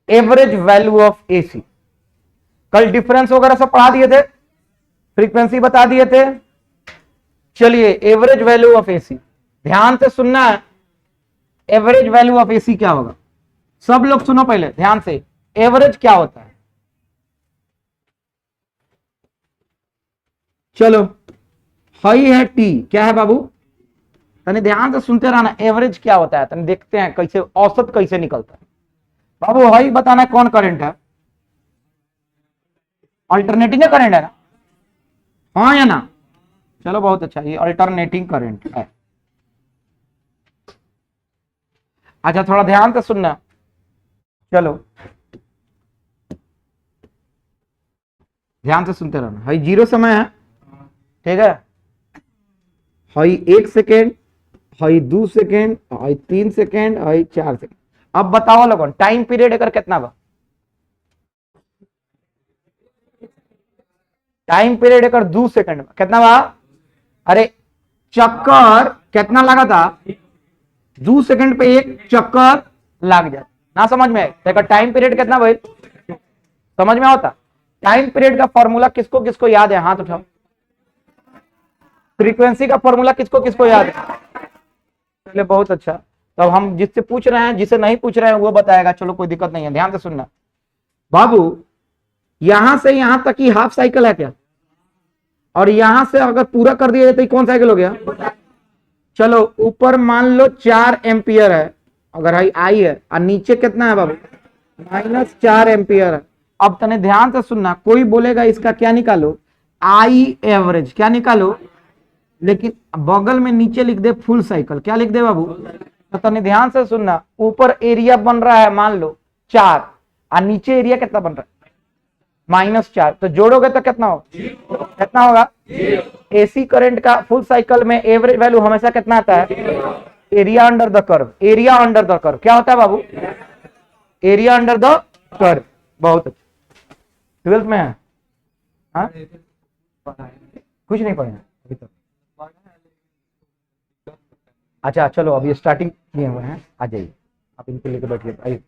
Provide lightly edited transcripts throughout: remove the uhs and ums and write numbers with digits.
Average value of AC. कल difference वगैरह सब पढ़ा दिए थे, फ्रीक्वेंसी बता दिए थे। चलिए एवरेज वैल्यू ऑफ एसी ध्यान से सुनना है। एवरेज वैल्यू ऑफ एसी क्या होगा, सब लोग सुनो पहले ध्यान से। एवरेज क्या होता है, चलो हाई है टी, क्या है बाबू, तने ध्यान से सुनते रहना। एवरेज क्या होता है तने देखते हैं कैसे औसत कैसे निकलता है। बाबू हाई बताना है कौन करंट है, अल्टरनेटिंग करंट है ना, हाँ या ना, चलो बहुत अच्छा, ये अल्टरनेटिंग करंट है। अच्छा थोड़ा ध्यान से सुनना, चलो ध्यान से सुनते रहना। हाई 0 समय है, ठीक है, high 1 second, high 2 second, high 3 second, high 4 second. अब बताओ लोगों टाइम पीरियड अगर कितना बा, टाइम पीरियड अगर 2 सेकेंड में कितना बा, अरे चक्कर कितना लगा था, 2 सेकेंड पे एक चक्कर लग जाता ना, समझ में आए टाइम पीरियड कितना भाई, समझ में आता। टाइम पीरियड का फॉर्मूला किसको किसको याद है, हाथ उठाओ। फ्रीक्वेंसी का फॉर्मूला किसको किसको याद है, चलिए बहुत अच्छा। तो हम जिससे पूछ रहे हैं, जिसे नहीं पूछ रहे हैं वो बताएगा, चलो कोई दिक्कत नहीं है, ध्यान से सुनना। बाबू यहां से यहां तक की हाफ साइकिल है क्या, और यहां से अगर पूरा कर दिया जाए तो कौन साइकिल हो गया। चलो ऊपर मान लो 4 एम्पियर है, अगर आई है, और नीचे कितना है बाबू, -4 एम्पियर है। अब तने ध्यान से सुनना, कोई बोलेगा इसका क्या निकालो, आई एवरेज, क्या निकालो, लेकिन बगल में नीचे लिख दे फुल साइकिल, क्या लिख दे बाबू। तो तने ध्यान से सुनना, ऊपर एरिया बन रहा है मान लो 4, और नीचे एरिया कितना बन रहा है -4, तो जोड़ोगे तो कितना होगा, कितना होगा। एसी करंट का फुल साइकिल में एवरेज वैल्यू हमेशा कितना आता है, area under the curve, area under the curve क्या होता है बाबू, एरिया अंडर द कर्व। बहुत अच्छा, 12th में है, हाँ कुछ नहीं पढ़े अभी तक। अच्छा चलो अभी स्टार्टिंग किए हुए हैं, आ जाइए आप इनको लेकर बैठिए, आइए,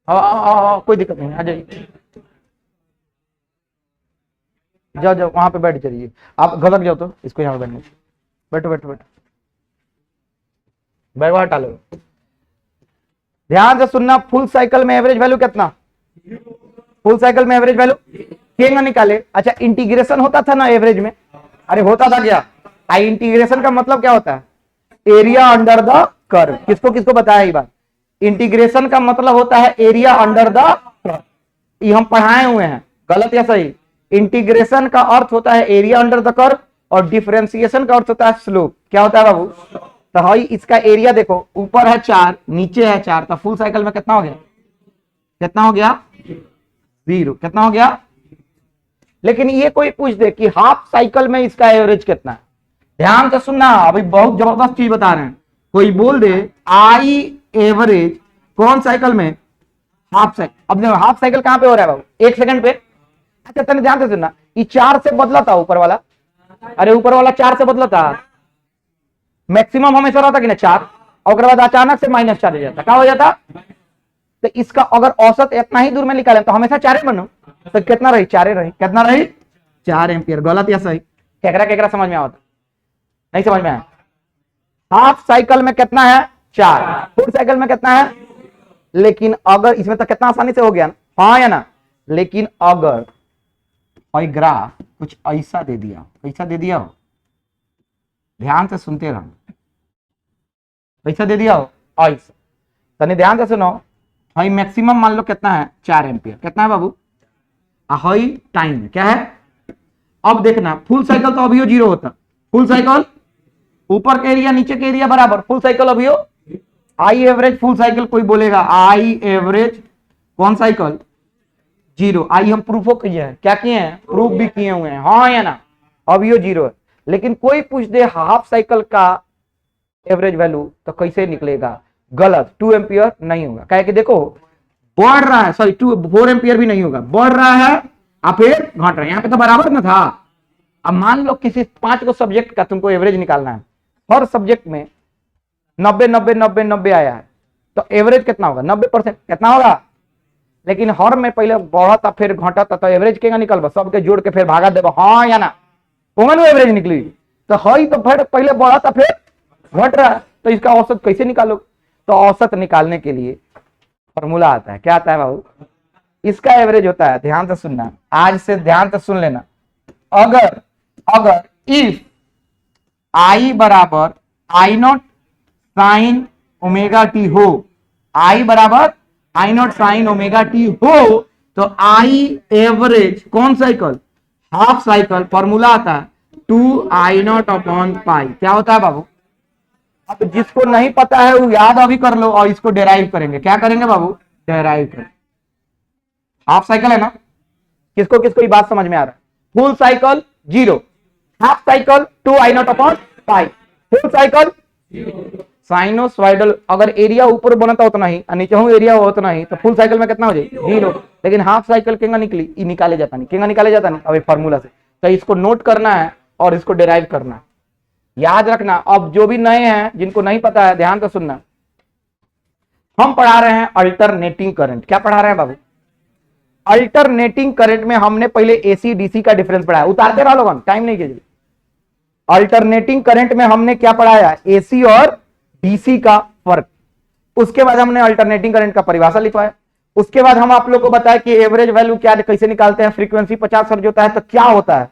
कोई दिक्कत नहीं, आ जाइए, जाओ जाओ वहां पे बैठ जाइए, आप गलत जाओ तो इसको यहाँ बैठने, बैठो बैठो बैठो, बैठवा टालो। ध्यान से सुनना, फुल साइकिल में एवरेज वैल्यू कितना, फुल साइकिल में एवरेज वैल्यू क्या निकाले। अच्छा इंटीग्रेशन होता था ना एवरेज में, अरे होता था क्या, इंटीग्रेशन का मतलब क्या होता है, एरिया अंडर द कर्व। किसको किसको बताया ये बात, इंटीग्रेशन का मतलब होता है एरिया अंडर द कर्व, ये हम पढ़ाए हुए हैं, गलत या सही। इंटीग्रेशन का अर्थ होता है एरिया अंडर द कर्व, और डिफरेंशिएशन का अर्थ होता है स्लोप। क्या होता है बाबू, तो भाई इसका एरिया देखो, ऊपर है 4 नीचे है 4, तो फुल साइकिल में कितना हो गया, कितना हो गया 0, कितना हो गया। लेकिन ये कोई पूछ दे कि हाफ साइकिल में इसका एवरेज कितना है, ध्यान से सुनना, अभी बहुत जबरदस्त चीज बता रहे हैं। कोई बोल दे आई एवरेज कौन साइकिल में, हाफ साइकिल। अब देखो हाफ साइकिल कहां पे हो रहा है बाबू, 1 सेकंड पे। अच्छा तने ध्यान से सुनना, ये 4 से बदला था ऊपर वाला, अरे ऊपर वाला 4 से बदला था, मैक्सिमम हमेशा रहता कि ना 4, और बाद अचानक से -4 हो जाता, क्या हो जाता। तो इसका अगर औसत इतना ही दूर में निकाले तो हमेशा 4 बनो, तो कितना रही, 4 रही, कितना रही 4 एम्पियर। गलत या सही, केकरा केकरा समझ में आवता, नहीं समझ में आया। हाफ साइकिल में कितना है 4, फुल साइकिल में कितना है। लेकिन अगर इसमें तो कितना आसानी से हो गया ना, हाँ या ना। लेकिन अगर कोई ग्राफ कुछ ऐसा दे दिया, कैसा दे दिया हो, ध्यान से सुनते रहो, कैसा दे दिया हो ऐसा, तने ध्यान से सुनो। हाई मैक्सिमम मान लो कितना है 4 एम्पियर, कितना है बाबू, हाई टाइम क्या है। अब देखना फुल साइकिल तो अभी 0 होता, फुल साइकिल ऊपर के एरिया नीचे के एरिया बराबर, फुल साइकिल अभी आई एवरेज फुल साइकिल। कोई बोलेगा आई एवरेज कौन साइकिल 0, आई हम प्रूफो किए हैं, क्या किए हैं, प्रूफ भी किए हुए हैं, हाँ या ना। अभी 0 है, लेकिन कोई पूछ दे हाफ साइकिल का एवरेज वैल्यू तो कैसे निकलेगा, गलत, 2 एम्पियर नहीं होगा, क्या कि देखो बढ़ रहा है, सॉरी 4 एम्पियर भी नहीं होगा, बढ़ रहा है और फिर घट रहा है, यहाँ पे तो बराबर ना था। अब मान लो किसी 5 को सब्जेक्ट का तुमको एवरेज निकालना है, हर सब्जेक्ट में 90 90 90 90 आया है, तो एवरेज कितना होगा 90%, कितना होगा लेकिन हर में पहले बढ़ता फिर घटता तो एवरेज केगा निकल सबके जोड़ के फिर भागा देव हाँ या ना कौन एवरेज निकली तो हई तो फिर पहले बढ़ता फिर घट रहा है तो इसका औसत कैसे निकालो तो औसत निकालने के लिए फॉर्मूला आता है क्या आता है बाबू इसका एवरेज होता है ध्यान से सुनना आज से ध्यान से सुन लेना अगर अगर इफ आई बराबर आई नॉट साइन ओमेगा टी हो आई बराबर आई नॉट साइन ओमेगा टी हो तो आई एवरेज कौन साइकिल हाफ साइकिल फॉर्मूला आता है 2I0/पाई क्या होता है बाबू अब जिसको नहीं पता है वो याद अभी कर लो और इसको डेराइव करेंगे क्या करेंगे बाबू डेराइव करेंगे हाफ साइकिल है ना किसको किसको ये बात समझ में आ रहा है फुल साइकिल 0 हाफ साइकिल 2I0/पाई फुल साइकिल साइनोसॉइडल अगर एरिया ऊपर बनता उतना ही नीचे एरिया हो उतना ही तो फुल साइकिल में कितना हो जाए 0 लेकिन हाफ साइकिल केगा निकली निकाले जाता नहीं केगा निकाले जाता नहीं अभी फार्मूला से तो इसको नोट करना है और इसको डिराइव करना है याद रखना अब जो भी नए हैं जिनको नहीं पता है ध्यान से सुनना हम पढ़ा रहे हैं अल्टरनेटिंग करंट क्या पढ़ा रहे हैं बाबू अल्टरनेटिंग करंट में हमने पहले एसी डीसी का डिफरेंस पढ़ाया उतारते रहो लोगन टाइम नहीं कीजिए अल्टरनेटिंग करंट में हमने क्या पढ़ाया एसी और डीसी का फर्क उसके बाद हमने अल्टरनेटिंग करंट का परिभाषा लिखवाया उसके बाद हम आप लोग को बताया कि एवरेज वैल्यू क्या कैसे निकालते हैं फ्रीक्वेंसी 50 हर्ट्ज होता है तो क्या होता है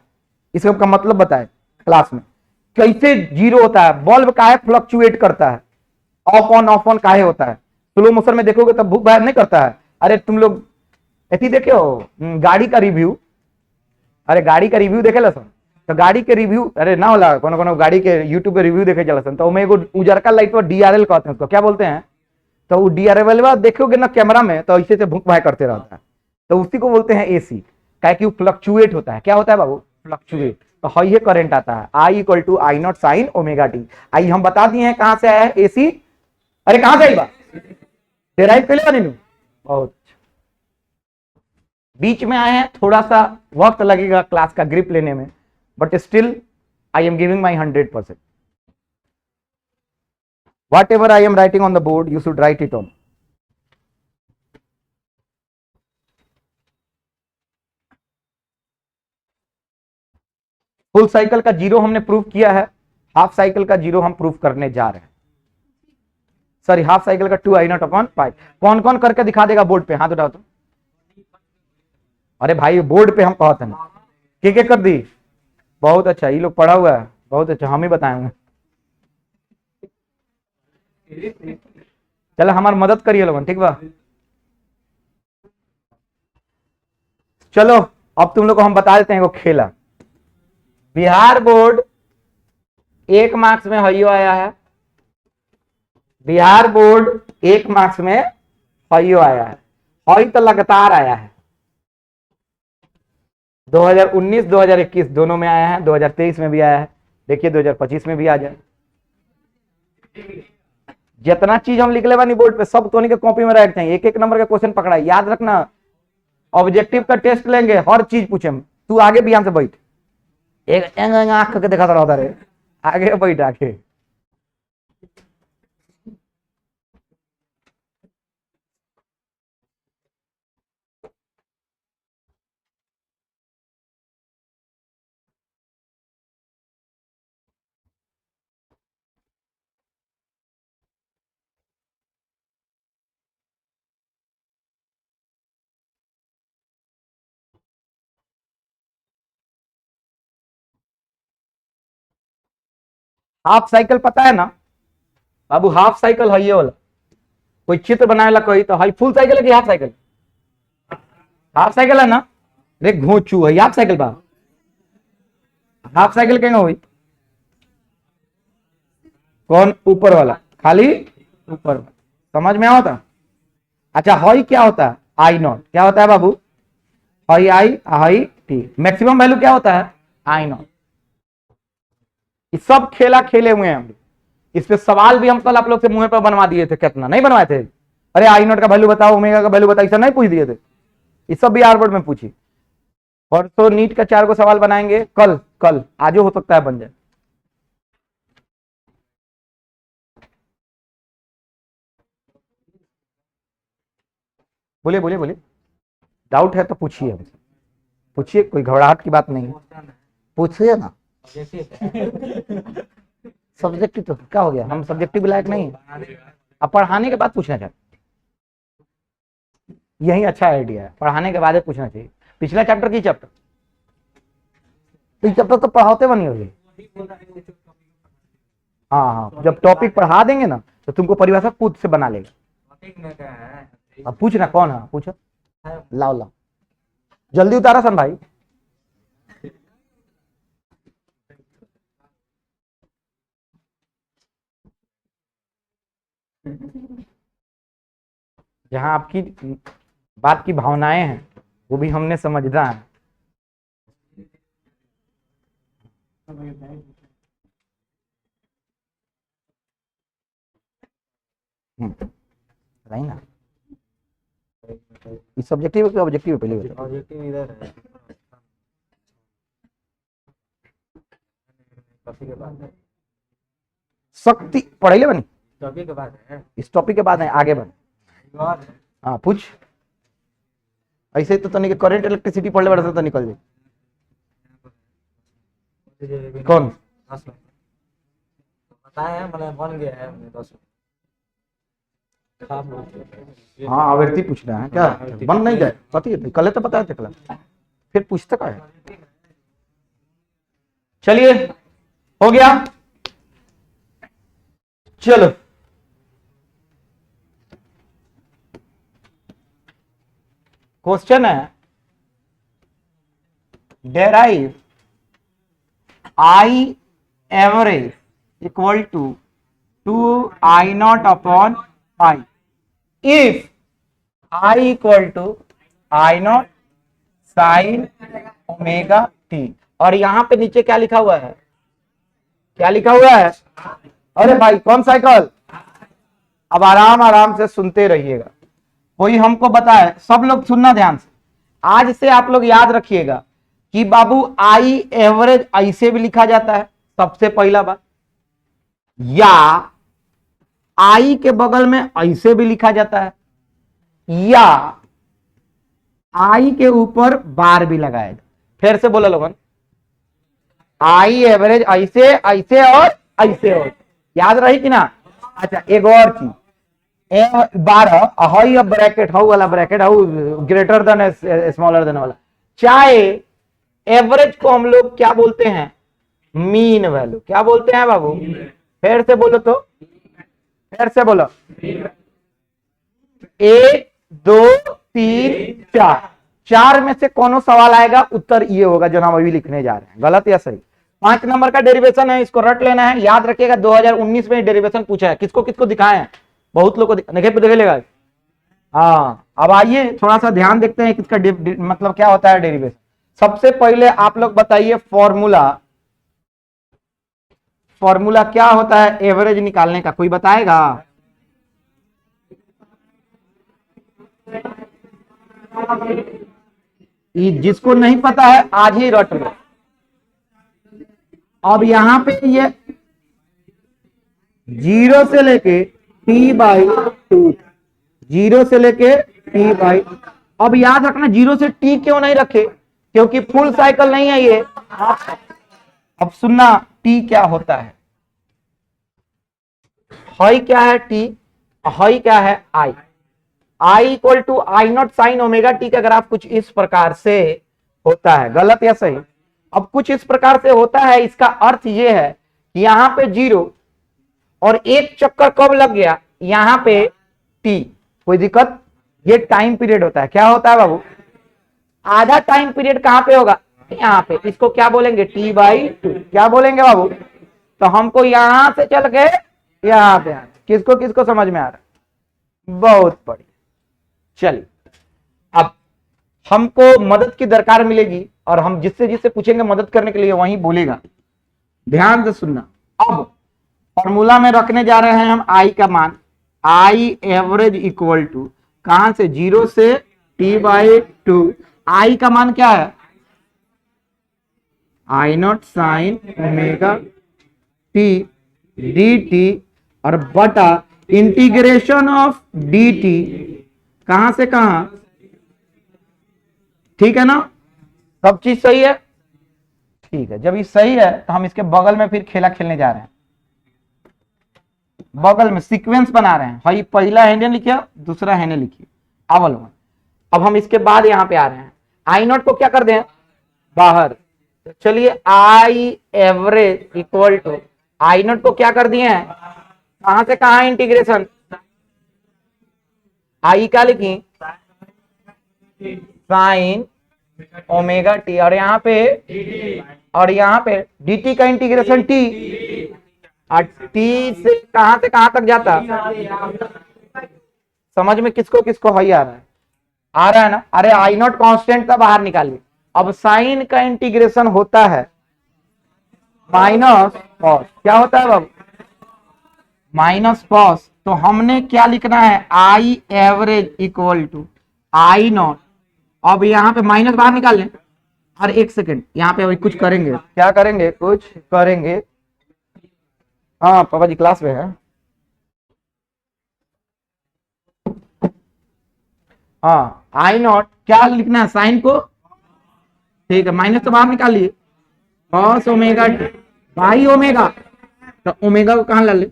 इसका मतलब बताए क्लास में कैसे 0 होता है बल्ब काहे फ्लक्चुएट करता है ऑफ ऑन काहे होता है स्लो मोशन में देखोगे तब भूख बाहर नहीं करता है अरे तुम लोग ऐसी देखे हो गाड़ी का रिव्यू अरे गाड़ी का रिव्यू देखे लसन तो गाड़ी के रिव्यू अरे ना होला कोनो कोनो गाड़ी के यूट्यूब पे रिव्यू देखे चलसन तो एगो उजरका लाइट पर डीआरएल कहते हैं उसको क्या बोलते हैं तो वो डीआरएल देखोगे ना कैमरा में तो ऐसे से भूख भाई करते रहता है तो उसी को बोलते हैं एसी क्या कि वो फ्लक्चुएट होता है क्या होता है बाबू फ्लक्चुएट तो हाई ये करंट आता है I = I0 sin omega T I हम बता दिए हैं कहां से आया है एसी अरे कहां से आई बात डेराइव कर लेगा बहुत बीच में आए हैं थोड़ा सा वक्त लगेगा क्लास का ग्रिप लेने में but still I am giving my 100%. Whatever I am writing on the board, you should write it on. Full cycle का 0 हमने प्रूव किया है हाफ साइकिल का 0 हम प्रूव करने जा रहे हैं सॉरी हाफ साइकिल का 2I0/पाई कौन कौन करके दिखा देगा बोर्ड पे हाथ उठाओ तो अरे भाई बोर्ड पे हम कहते हैं के कर दी बहुत अच्छा ये लोग पढ़ा हुआ है बहुत अच्छा हम ही बताएंगे चलो हमारी मदद करिए लोगन ठीक बा चलो अब तुम लोग को हम बता देते हैं वो खेला बिहार बोर्ड 1 मार्क्स में हइयो आया है बिहार बोर्ड 1 मार्क्स में हइयो आया है हई तो लगातार आया है 2019 2021 दोनों में आया है 2023 में भी आया है देखिए 2025 में भी आ जाए जितना चीज हम लिख ले बानी बोर्ड पे सब तो के कॉपी में रख चाहिए एक एक नंबर का क्वेश्चन पकड़ा याद रखना ऑब्जेक्टिव का टेस्ट लेंगे हर चीज पूछे तू आगे भी से बैठ एक आंख करके देखा रहता रे आगे बैठ आके हाफ साइकिल पता है ना बाबू हाफ साइकिल है ये वाला कोई चित्र बनाएला कोई तो हाई फुल साइकिल है कि हाफ साइकिल है ना रे घोचू है हाफ साइकिल बा हाफ साइकिल कहेंगे हुई कौन ऊपर वाला खाली ऊपर समझ में आता अच्छा हाई क्या होता है I0 क्या होता है बाबू हाई आई हाई टी मैक्सिमम वैल्यू क्या होता है I0 सब खेला खेले हुए हैं हम इस पे सवाल भी हम कल आप लोग से मुंह पर बनवा दिए थे कितना नहीं बनवाए थे अरे I0 का वैल्यू बताओ ओमेगा का वैल्यू बताओ ऐसा नहीं पूछ दिए थे ये सब भी आर बोर्ड में पूछी और तो नीट का 4 को सवाल बनाएंगे कल कल आज हो सकता है बन जाए बोलिए बोलिए बोलिए डाउट है तो पूछिए हमसे, पूछिए, कोई घबराहट की बात नहीं है, पूछिए ना। सब्जेक्टिव तो क्या हो गया, हम सब्जेक्टिव लायक नहीं है। अब पढ़ाने के बाद पूछना चाहिए, यही अच्छा आइडिया है, पढ़ाने के बाद पूछना चाहिए। पिछला चैप्टर की चैप्टर, चैप्टर तो पढ़ाते बनी होगी। हाँ हाँ, जब टॉपिक पढ़ा देंगे ना तो तुमको परिभाषा खुद से बना लेगा। अब पूछना कौन है, पूछो, लाओ लाओ, जल्दी उतारा सन भाई। जहां आपकी बात की भावनाएं हैं वो भी हमने समझना है। नहीं ना, इस सब्जेक्टिव के ऑब्जेक्टिव पहले बताओ। ऑब्जेक्टिव इधर है, टॉपिक के बाद शक्ति पढ़े ले बनी, टॉपिक के बाद है, इस टॉपिक के बाद है, आगे बन। हाँ पूछ, ऐसे तो तनिक करंट इलेक्ट्रिसिटी पढ़ ले बड़ा तो निकल जाए। कौन बताया, मतलब बन गया है 10। हाँ आवृत्ति पूछना है क्या, बन नहीं जाए पता है, कल तो पता है चकला, फिर पूछता का है। चलिए हो गया, चलो क्वेश्चन है, derive I average equal to 2I0 upon I if I equal to I0 sine omega t. और यहां पे नीचे क्या लिखा हुआ है, क्या लिखा हुआ है, अरे भाई कौन साइकिल, अब आराम आराम से सुनते रहिएगा, कोई हमको बताए, सब लोग सुनना ध्यान से। आज से आप लोग याद रखिएगा कि बाबू आई एवरेज ऐसे भी लिखा जाता है, सबसे पहला बात, या आई के बगल में ऐसे भी लिखा जाता है, या आई के ऊपर बार भी लगाया जाता। फिर से बोला लोगन, आई एवरेज ऐसे ऐसे और ऐसे और, याद रही कि ना। अच्छा एक और चीज, 12 ब्रैकेट हाउ वाला bracket how greater than smaller than वाला, चाहे एवरेज को हम लोग क्या बोलते हैं, मीन वैल्यू, क्या बोलते हैं बाबू, फिर से बोलो तो, फिर से बोलो, 1 2 3 4, चार में से कौन सवाल आएगा, उत्तर ये होगा जो हम अभी लिखने जा रहे हैं, गलत या सही। 5 नंबर का डेरिवेशन है, इसको रट लेना है, याद रखिएगा 2019 में डेरिवेशन पूछा है, किसको किसको दिखाए हैं, बहुत लोग को देखे लेगा। हाँ अब आइए थोड़ा सा ध्यान देखते हैं किसका मतलब क्या होता है डेरिवेशन। सबसे पहले आप लोग बताइए फॉर्मूला, फॉर्मूला क्या होता है एवरेज निकालने का, कोई बताएगा। जिसको नहीं पता है आज ही रट लो। अब यहां पे ये 0 से लेके T/2, 0 से लेके T/, अब याद रखना 0 से T क्यों नहीं रखे, क्योंकि फुल साइकिल नहीं है ये। अब सुनना T क्या होता है, हाई क्या है T, हाई क्या है I, I equal to I0 sine omega T का ग्राफ कुछ इस प्रकार से होता है, गलत या सही। अब कुछ इस प्रकार से होता है, इसका अर्थ यह है कि यहां पे 0 और एक चक्कर कब लग गया, यहां पे T, कोई दिक्कत, ये टाइम पीरियड होता है। क्या होता है बाबू, आधा टाइम पीरियड कहां पे होगा, यहां पे, इसको क्या बोलेंगे T/2, क्या बोलेंगे बाबू। तो हमको यहां से चल के यहां पे आना, किसको किसको समझ में आ रहा है, बहुत बढ़िया। चलिए अब हमको मदद की दरकार मिलेगी और हम जिससे जिससे पूछेंगे मदद करने के लिए वही बोलेगा, ध्यान से सुनना। अब फॉर्मूला में रखने जा रहे हैं हम आई का मान, आई एवरेज इक्वल टू कहां से, 0 से T/2, आई का मान क्या है, I0 sine omega T dt और बटा इंटीग्रेशन ऑफ dt, कहां से कहां, ठीक है ना, सब चीज सही है। ठीक है, जब ये सही है तो हम इसके बगल में फिर खेला खेलने जा रहे हैं। बगल में सीक्वेंस बना रहे हैं। भाई पहला हैंडल लिखिए, दूसरा हैंडल लिखिए, अवल वन। अब हम इसके बाद यहां पे आ रहे हैं, आई नॉट को क्या कर दें बाहर। तो चलिए I average equal to I naught को क्या कर दिए हैं, कहां से कहां इंटीग्रेशन, आई क्या लिखी साइन ओमेगा टी, और यहाँ पे डी टी का इंटीग्रेशन टी, और टी से कहां तक जाता, समझ में किसको किसको वही आ रहा है ना। अरे आई नॉट कांस्टेंट था, बाहर निकालिए। अब साइन का इंटीग्रेशन होता है माइनस कॉस, क्या होता है बाबू माइनस कॉस। तो हमने क्या लिखना है, I average equal to I naught. अब यहाँ पे माइनस बाहर निकाल लें, और एक सेकेंड यहाँ पे अभी कुछ करेंगे, क्या करेंगे, कुछ करेंगे। हाँ पापा जी क्लास में है। हाँ आई नॉट क्या लिखना है, साइन को, ठीक है, माइनस तो बाहर निकाल लिए, कॉस ओमेगा बाई ओमेगा। तो ओमेगा को कहाँ ला ले,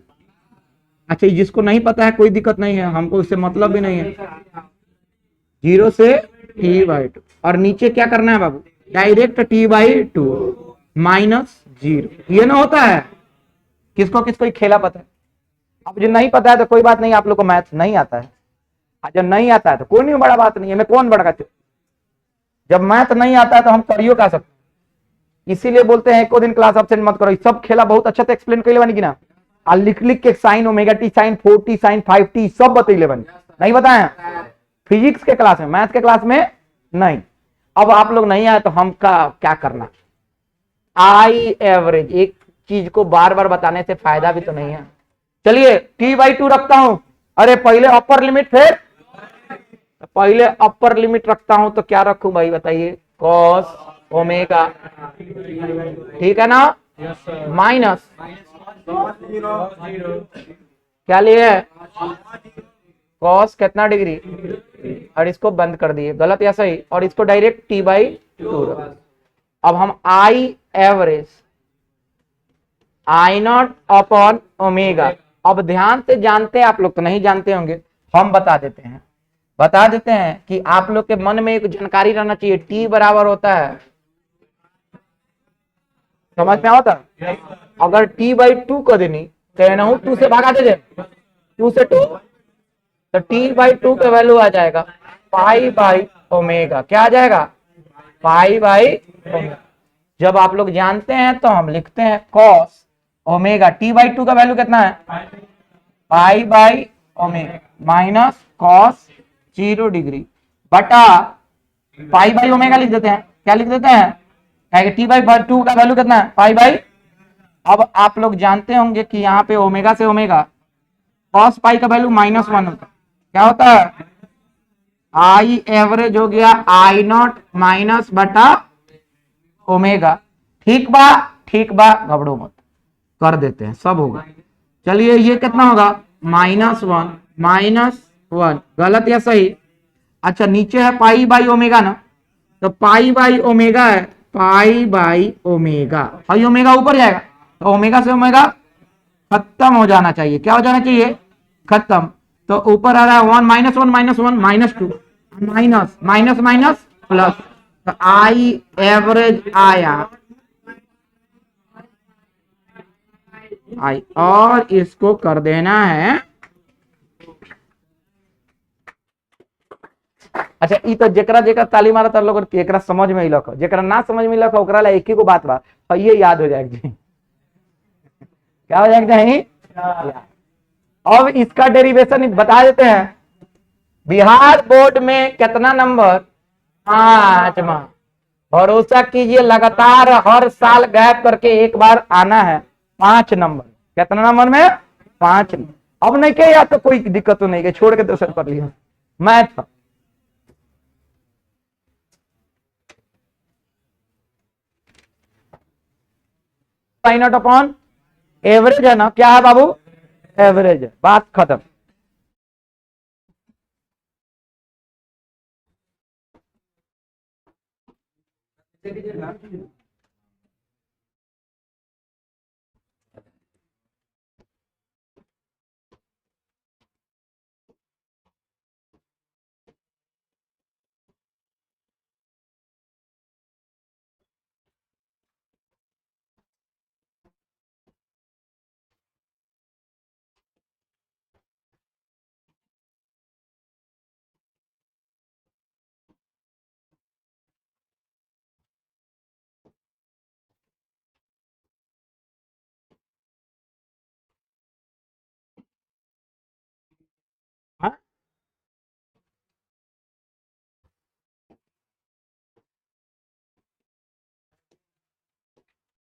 अच्छा जिसको नहीं पता है कोई दिक्कत नहीं है, हमको इससे मतलब भी नहीं है। 0 से t/2, और नीचे क्या करना है बाबू, डायरेक्ट t/2 माइनस 0, ये ना होता है। किसको किसको खेला पता है। अब जो नहीं पता है तो कोई बात नहीं, आप लोग को मैथ नहीं आता है, जब नहीं आता है तो कोई नहीं, बड़ा बात नहीं है, मैं कौन बड़ा, जब मैथ नहीं आता है तो हम करियो का सकते। इसीलिए बोलते हैं एको दिन क्लास एब्सेंट मत करो। सब खेला बहुत अच्छा से एक्सप्लेन कर बनी कि ना, आ लिख लिख के sine omega t, sine 4t, sine 5t सब बतैले बनी, नहीं बताए फिजिक्स के क्लास में, मैथ के क्लास में नहीं। अब आप लोग नहीं आए तो हम का क्या करना, आई एवरेज, एक चीज को बार बार बताने से फायदा भी तो नहीं है। चलिए t/2 रखता हूं, अरे पहले अपर लिमिट, फिर पहले अपर लिमिट रखता हूं तो क्या रखूं भाई बताइए, कॉस ओमेगा, ठीक है ना, माइनस क्या लिए कॉस कितना डिग्री, और इसको बंद कर दिए, गलत या सही, और इसको डायरेक्ट t/2। अब हम I average I not upon omega. अब ध्यान से जानते हैं आप लोग, तो नहीं जानते होंगे, हम बता देते हैं कि आप लोग के मन में एक जानकारी रहना चाहिए, t बराबर होता है, समझ में आता, अगर t/2 कर देनी तो 2 से भागा दे, 2 से 2, तो t/2 का वैल्यू आ जाएगा पाई ओमेगा, क्या आ जाएगा पाई ओमेगा। जब आप लोग जानते हैं तो हम लिखते हैं कॉस ओमेगा, t/2 का वैल्यू कितना है पाई ओमेगा माइनस कॉस 0 डिग्री बटा पाई ओमेगा लिख देते हैं, क्या लिख देते हैं, t/2 का वैल्यू कितना है पाई। अब आप लोग जानते होंगे कि यहाँ पे ओमेगा से ओमेगा कॉस पाई का वैल्यू -1 होता है, क्या होता है आई एवरेज हो गया आई नॉट माइनस बटा ओमेगा। ठीक बा घबड़ो मत, कर देते हैं, सब होगा। चलिए ये कितना होगा -1, गलत या सही, अच्छा नीचे है पाई ओमेगा ना, तो पाई ओमेगा है, पाई ओमेगा, पाई ओमेगा ऊपर जाएगा तो ओमेगा से ओमेगा खत्म हो जाना चाहिए, क्या हो जाना चाहिए खत्म। तो ऊपर आ रहा है 1 -1 -1 -2 माइनस माइनस माइनस प्लस, तो आई एवरेज आया आई, और इसको कर देना है, अच्छा ई तो जेकरा जेकरा ताली मारा तर लोग एकरा समझ में इलक, जेकरा ना समझ में इलक ओकरा ला एक ही को बात बा, ये याद हो जाएगी, क्या हो जाएगा नहीं। अब इसका डेरिवेशन बता देते हैं, बिहार बोर्ड में कितना नंबर 5वां, भरोसा कीजिए लगातार हर साल गैप करके एक बार आना है, 5 नंबर, कितना नंबर में 5। अब नहीं के या तो कोई दिक्कत तो नहीं है, छोड़ के दूसरे पर लिया math, pi not upon average है ना, क्या है बाबू एवरेज है, बात खत्म। हाँ?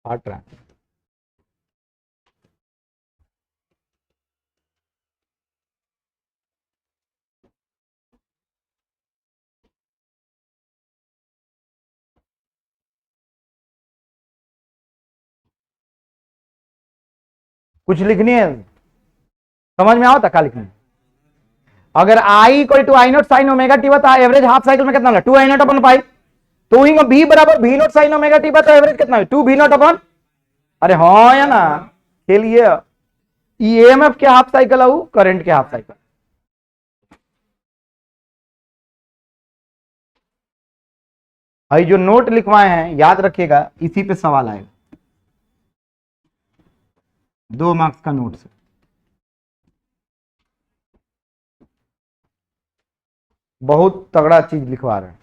हट रहा है। कुछ लिखनी है, समझ में आओ था क्या लिखनी है? अगर I equal to I naught sine omega T बता, एवरेज हाफ साइकिल में कितना होगा? 2 आई नॉट अपॉन पाई। तो बी बराबर भी नॉट साइन ओमेगा टी बता, एवरेज कितना है? 2 भी नॉट अपॉन, अरे हाँ या ना, खेलिए। ईएमएफ के हाफ साइकिल है, करंट के हाफ साइकिल। भाई जो नोट लिखवाए हैं याद रखिएगा, इसी पे सवाल आएगा, 2 मार्क्स का नोट से। बहुत तगड़ा चीज लिखवा रहे हैं।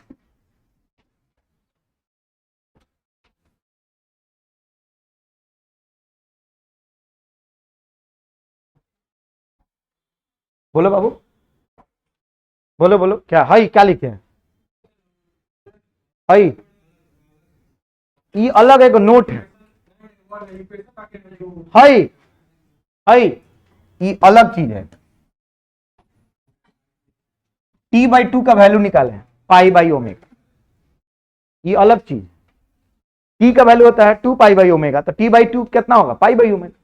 बोलो बाबू, बोलो बोलो, क्या हाई क्या लिखे हैं? हाई ये अलग एक नोट है। हाई हाई ये अलग चीज है। T/2 का वैल्यू निकाले हैं, पाई/ओमेगा, ये अलग चीज। T का वैल्यू होता है 2 पाई/ओमेगा, तो T/2 कितना होगा? पाई/ओमेगा।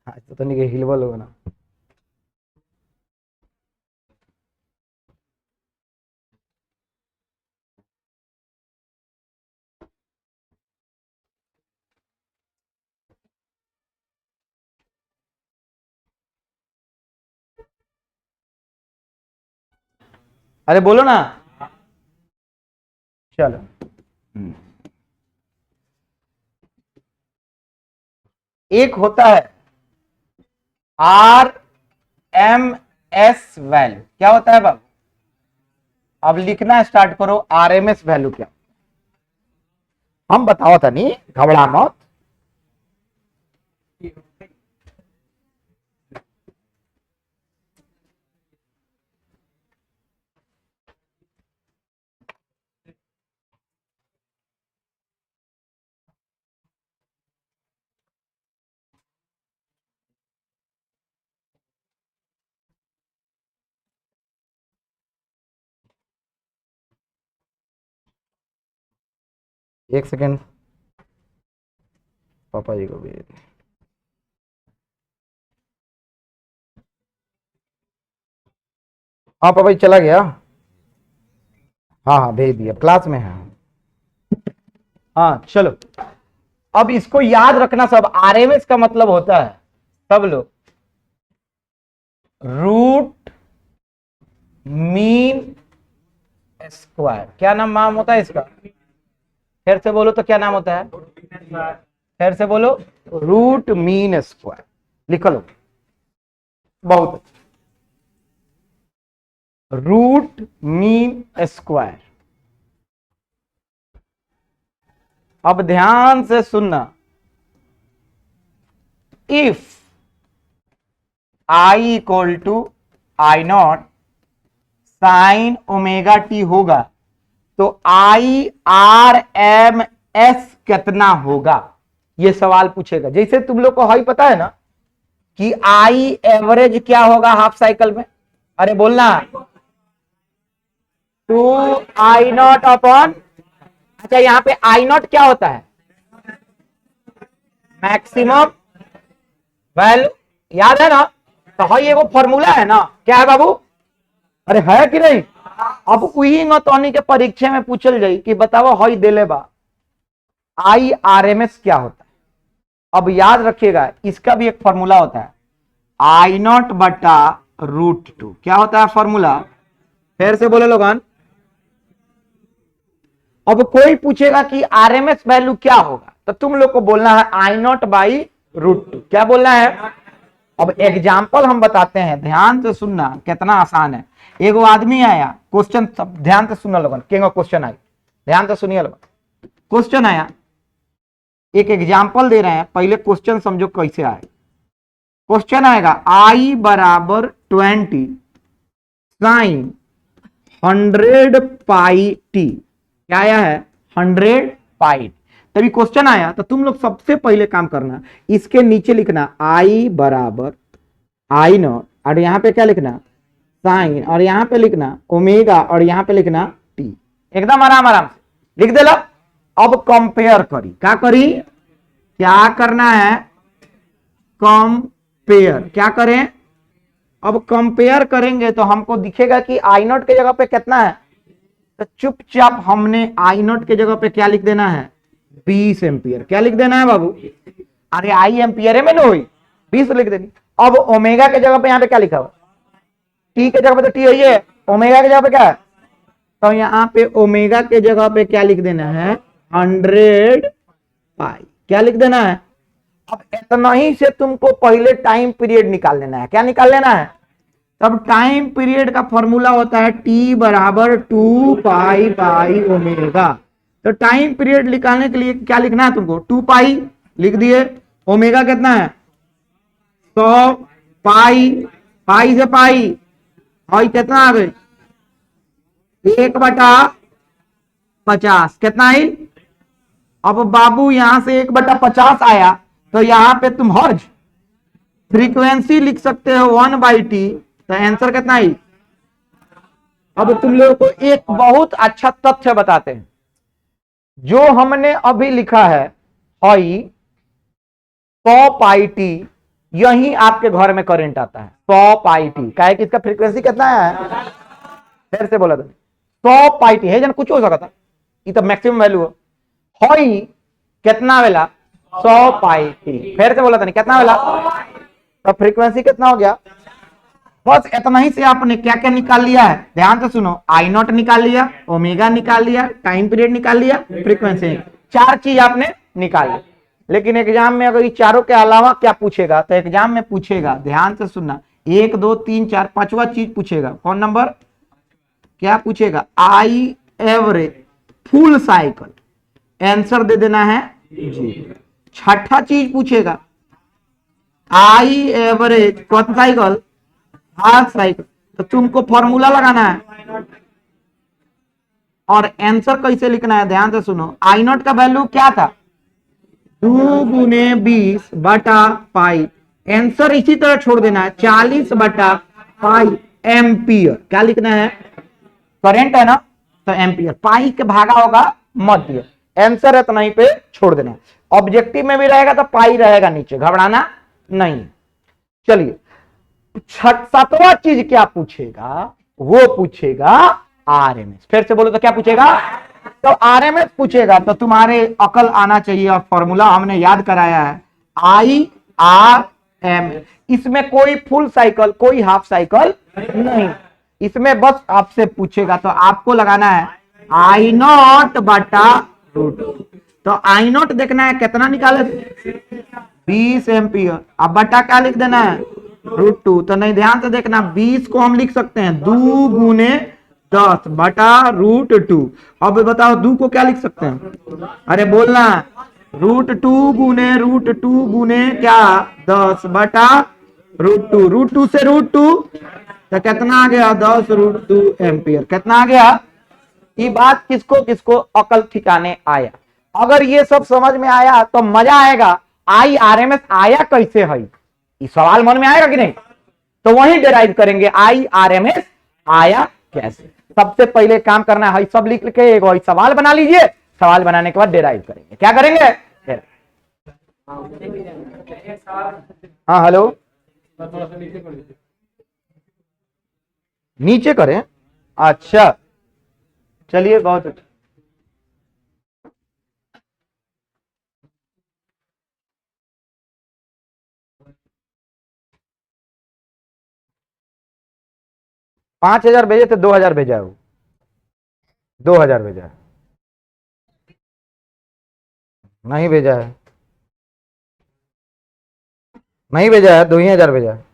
हाँ तो नहीं हिलवल होगा ना। अरे बोलो ना, चलो। एक होता है RMS वैल्यू, क्या होता है बाबू? अब लिखना स्टार्ट करो, RMS वैल्यू क्या? हम बताओ था नहीं, घबरा मत। एक सेकेंड, पापा जी को भेज दे। हाँ पापा जी चला गया। हाँ हाँ भेज दिया, क्लास में है। हाँ चलो, अब इसको याद रखना सब। आरएमएस का मतलब होता है, सब लोग, रूट मीन स्क्वायर। क्या नाम होता है इसका? फिर से बोलो तो क्या नाम होता है? फिर से बोलो, रूट मीन स्क्वायर। लिख लो, बहुत अच्छा, रूट मीन स्क्वायर। अब ध्यान से सुनना, if I equal to I naught sine omega t होगा तो IRMS कितना होगा? ये सवाल पूछेगा। जैसे तुम लोग को हाई पता है ना कि आई एवरेज क्या होगा हाफ साइकिल में? अरे बोलना, 2 I नॉट अपॉन, अच्छा यहाँ पे I नॉट क्या होता है? मैक्सिमम वैल्यू, याद है ना? तो हई एगो फॉर्मूला है ना, क्या है बाबू? अरे है कि नहीं? अब वही तोनी के परीक्षा में पूछल जाई कि बताओ हई देले बा IRMS क्या होता है। अब याद रखिएगा इसका भी एक फॉर्मूला होता है, I0 बटा √2। क्या होता है फॉर्मूला? फिर से बोले लोगन। अब कोई पूछेगा कि RMS वैल्यू क्या होगा, तो तुम लोग को बोलना है I0 बाई √2। क्या बोलना है? अब एग्जाम्पल हम बताते हैं, ध्यान से सुनना, कितना आसान है। एगो आदमी आया, क्वेश्चन सब ध्यान से सुनना लोगन, केगो क्वेश्चन आई, ध्यान से सुनिए लोगन। क्वेश्चन आया, एक एग्जाम्पल दे रहे हैं, पहले क्वेश्चन समझो कैसे आए। क्वेश्चन आएगा I बराबर 20 साइन 100 पाई टी। क्या आया है? 100 पाई। तभी क्वेश्चन आया तो तुम लोग सबसे पहले काम करना, इसके नीचे लिखना I बराबर I0 और यहां पे क्या लिखना? साइन, और यहां पे लिखना ओमेगा, और यहां पे लिखना टी। एकदम आराम आराम से लिख दे लो। अब कंपेयर करी, क्या करी? क्या करना है? कंपेयर। क्या करें? अब कंपेयर करेंगे तो हमको दिखेगा कि I0 के जगह पे कितना है, तो चुपचाप हमने I0 के जगह पे क्या लिख देना है? 20 एम्पियर। क्या लिख देना है बाबू? अरे आई एम्पियर में ना हुई, 20 लिख देनी। अब ओमेगा के जगह पे यहाँ पे क्या लिखा हुआ? टी के जगह पे तो टी है, ओमेगा के जगह पे क्या है? तो यहाँ पे ओमेगा के जगह पे क्या लिख देना है? 100 पाई। क्या लिख देना है? अब इतना ही से तुमको पहले टाइम पीरियड निकाल लेना है। क्या निकाल लेना है? तब टाइम पीरियड का फॉर्मूला होता है T बराबर 2 पाई बाई ओमेगा। तो टाइम पीरियड निकालने के लिए क्या लिखना है तुमको? 2 पाई लिख दिए। ओमेगा कितना है? 100 पाई, पाई से पाई, और कितना आ गई? 1/50। कितना आई? अब बाबू यहां से 1/50 आया, तो यहां पे तुम हर्ज फ्रीक्वेंसी लिख सकते हो 1/T। तो आंसर कितना आई? अब तुम लोगों को एक बहुत अच्छा तथ्य बताते हैं, जो हमने अभी लिखा है हई 100 पाई टी, यही आपके घर में करंट आता है 100 पाई टी। क्या कि इसका फ्रीक्वेंसी कितना है? फिर से बोला था 100 पाई टी है, जन कुछ हो सकता, ये तो मैक्सिमम वैल्यू है। हई कितना वेला? 100 पाई टी। फिर से बोला था नहीं, कितना वेला? तो फ्रीक्वेंसी कितना हो गया? बस इतना ही से आपने क्या क्या निकाल लिया है, ध्यान से सुनो। I0 निकाल लिया, ओमेगा निकाल लिया, टाइम पीरियड निकाल लिया, फ्रीक्वेंसी, 4 चीज आपने निकाल ली। लेकिन एग्जाम में अगर ये चारों के अलावा क्या पूछेगा, तो एग्जाम में पूछेगा, ध्यान से सुनना, 1 2 3 4 5वां चीज पूछेगा। कौन नंबर? क्या पूछेगा? I average full cycle. Answer दे देना है जी। 6ठा चीज पूछेगा I एवरेज कौन साइकिल? Half cycle. तो तुमको फॉर्मूला लगाना है और आंसर कैसे लिखना है, ध्यान से सुनो। I0 का वैल्यू क्या था? 2 गुने 20 बटा पाई। आंसर इसी तरह छोड़ देना है, 40 बटा पाई एम्पियर। क्या लिखना है? करंट है ना, तो एम्पियर। पाई के भागा होगा मध्य। आंसर इतना ही पे छोड़ देना है। ऑब्जेक्टिव में भी रहेगा तो पाई रहेगा नीचे, घबराना नहीं। चलिए 7वां चीज क्या पूछेगा? वो पूछेगा RMS। फिर से बोलो तो क्या पूछेगा? तो RMS पूछेगा तो तुम्हारे अकल आना चाहिए, और फॉर्मूला हमने याद कराया है IRMS। इसमें कोई फुल साइकिल कोई हाफ साइकिल नहीं, इसमें बस आपसे पूछेगा तो आपको लगाना है I0 बटा √2। तो I0 देखना है कितना निकाले, 20 एम्पियर। अब बटा क्या लिख देना है? √2। तो नहीं, ध्यान से देखना, 20 को हम लिख सकते हैं 2 गुने 10 बटा √2। अब बताओ 2 को क्या लिख सकते हैं? अरे बोलना, √2 गुने √2 गुने क्या? 10 बटा √2। √2 से √2 तो कितना आ गया? 10 √2 एम्पियर। कितना आ गया? ये बात किसको किसको अकल ठिकाने आया? अगर ये सब समझ में आया तो मजा आएगा। IRMS आया कैसे है, ये सवाल मन में आएगा कि नहीं? तो वही डिराइव करेंगे IRMS आया कैसे। सबसे पहले काम करना है, सब लिख के एक सवाल बना लीजिए, सवाल बनाने के बाद डिराइव करेंगे। क्या करेंगे? हाँ हेलो, नीचे करें, अच्छा चलिए बहुत अच्छा। पांच हजार भेजे थे, 2,000 भेजा है वो, 2,000 भेजा है, नहीं भेजा है, नहीं भेजा है, 2,000 भेजा है।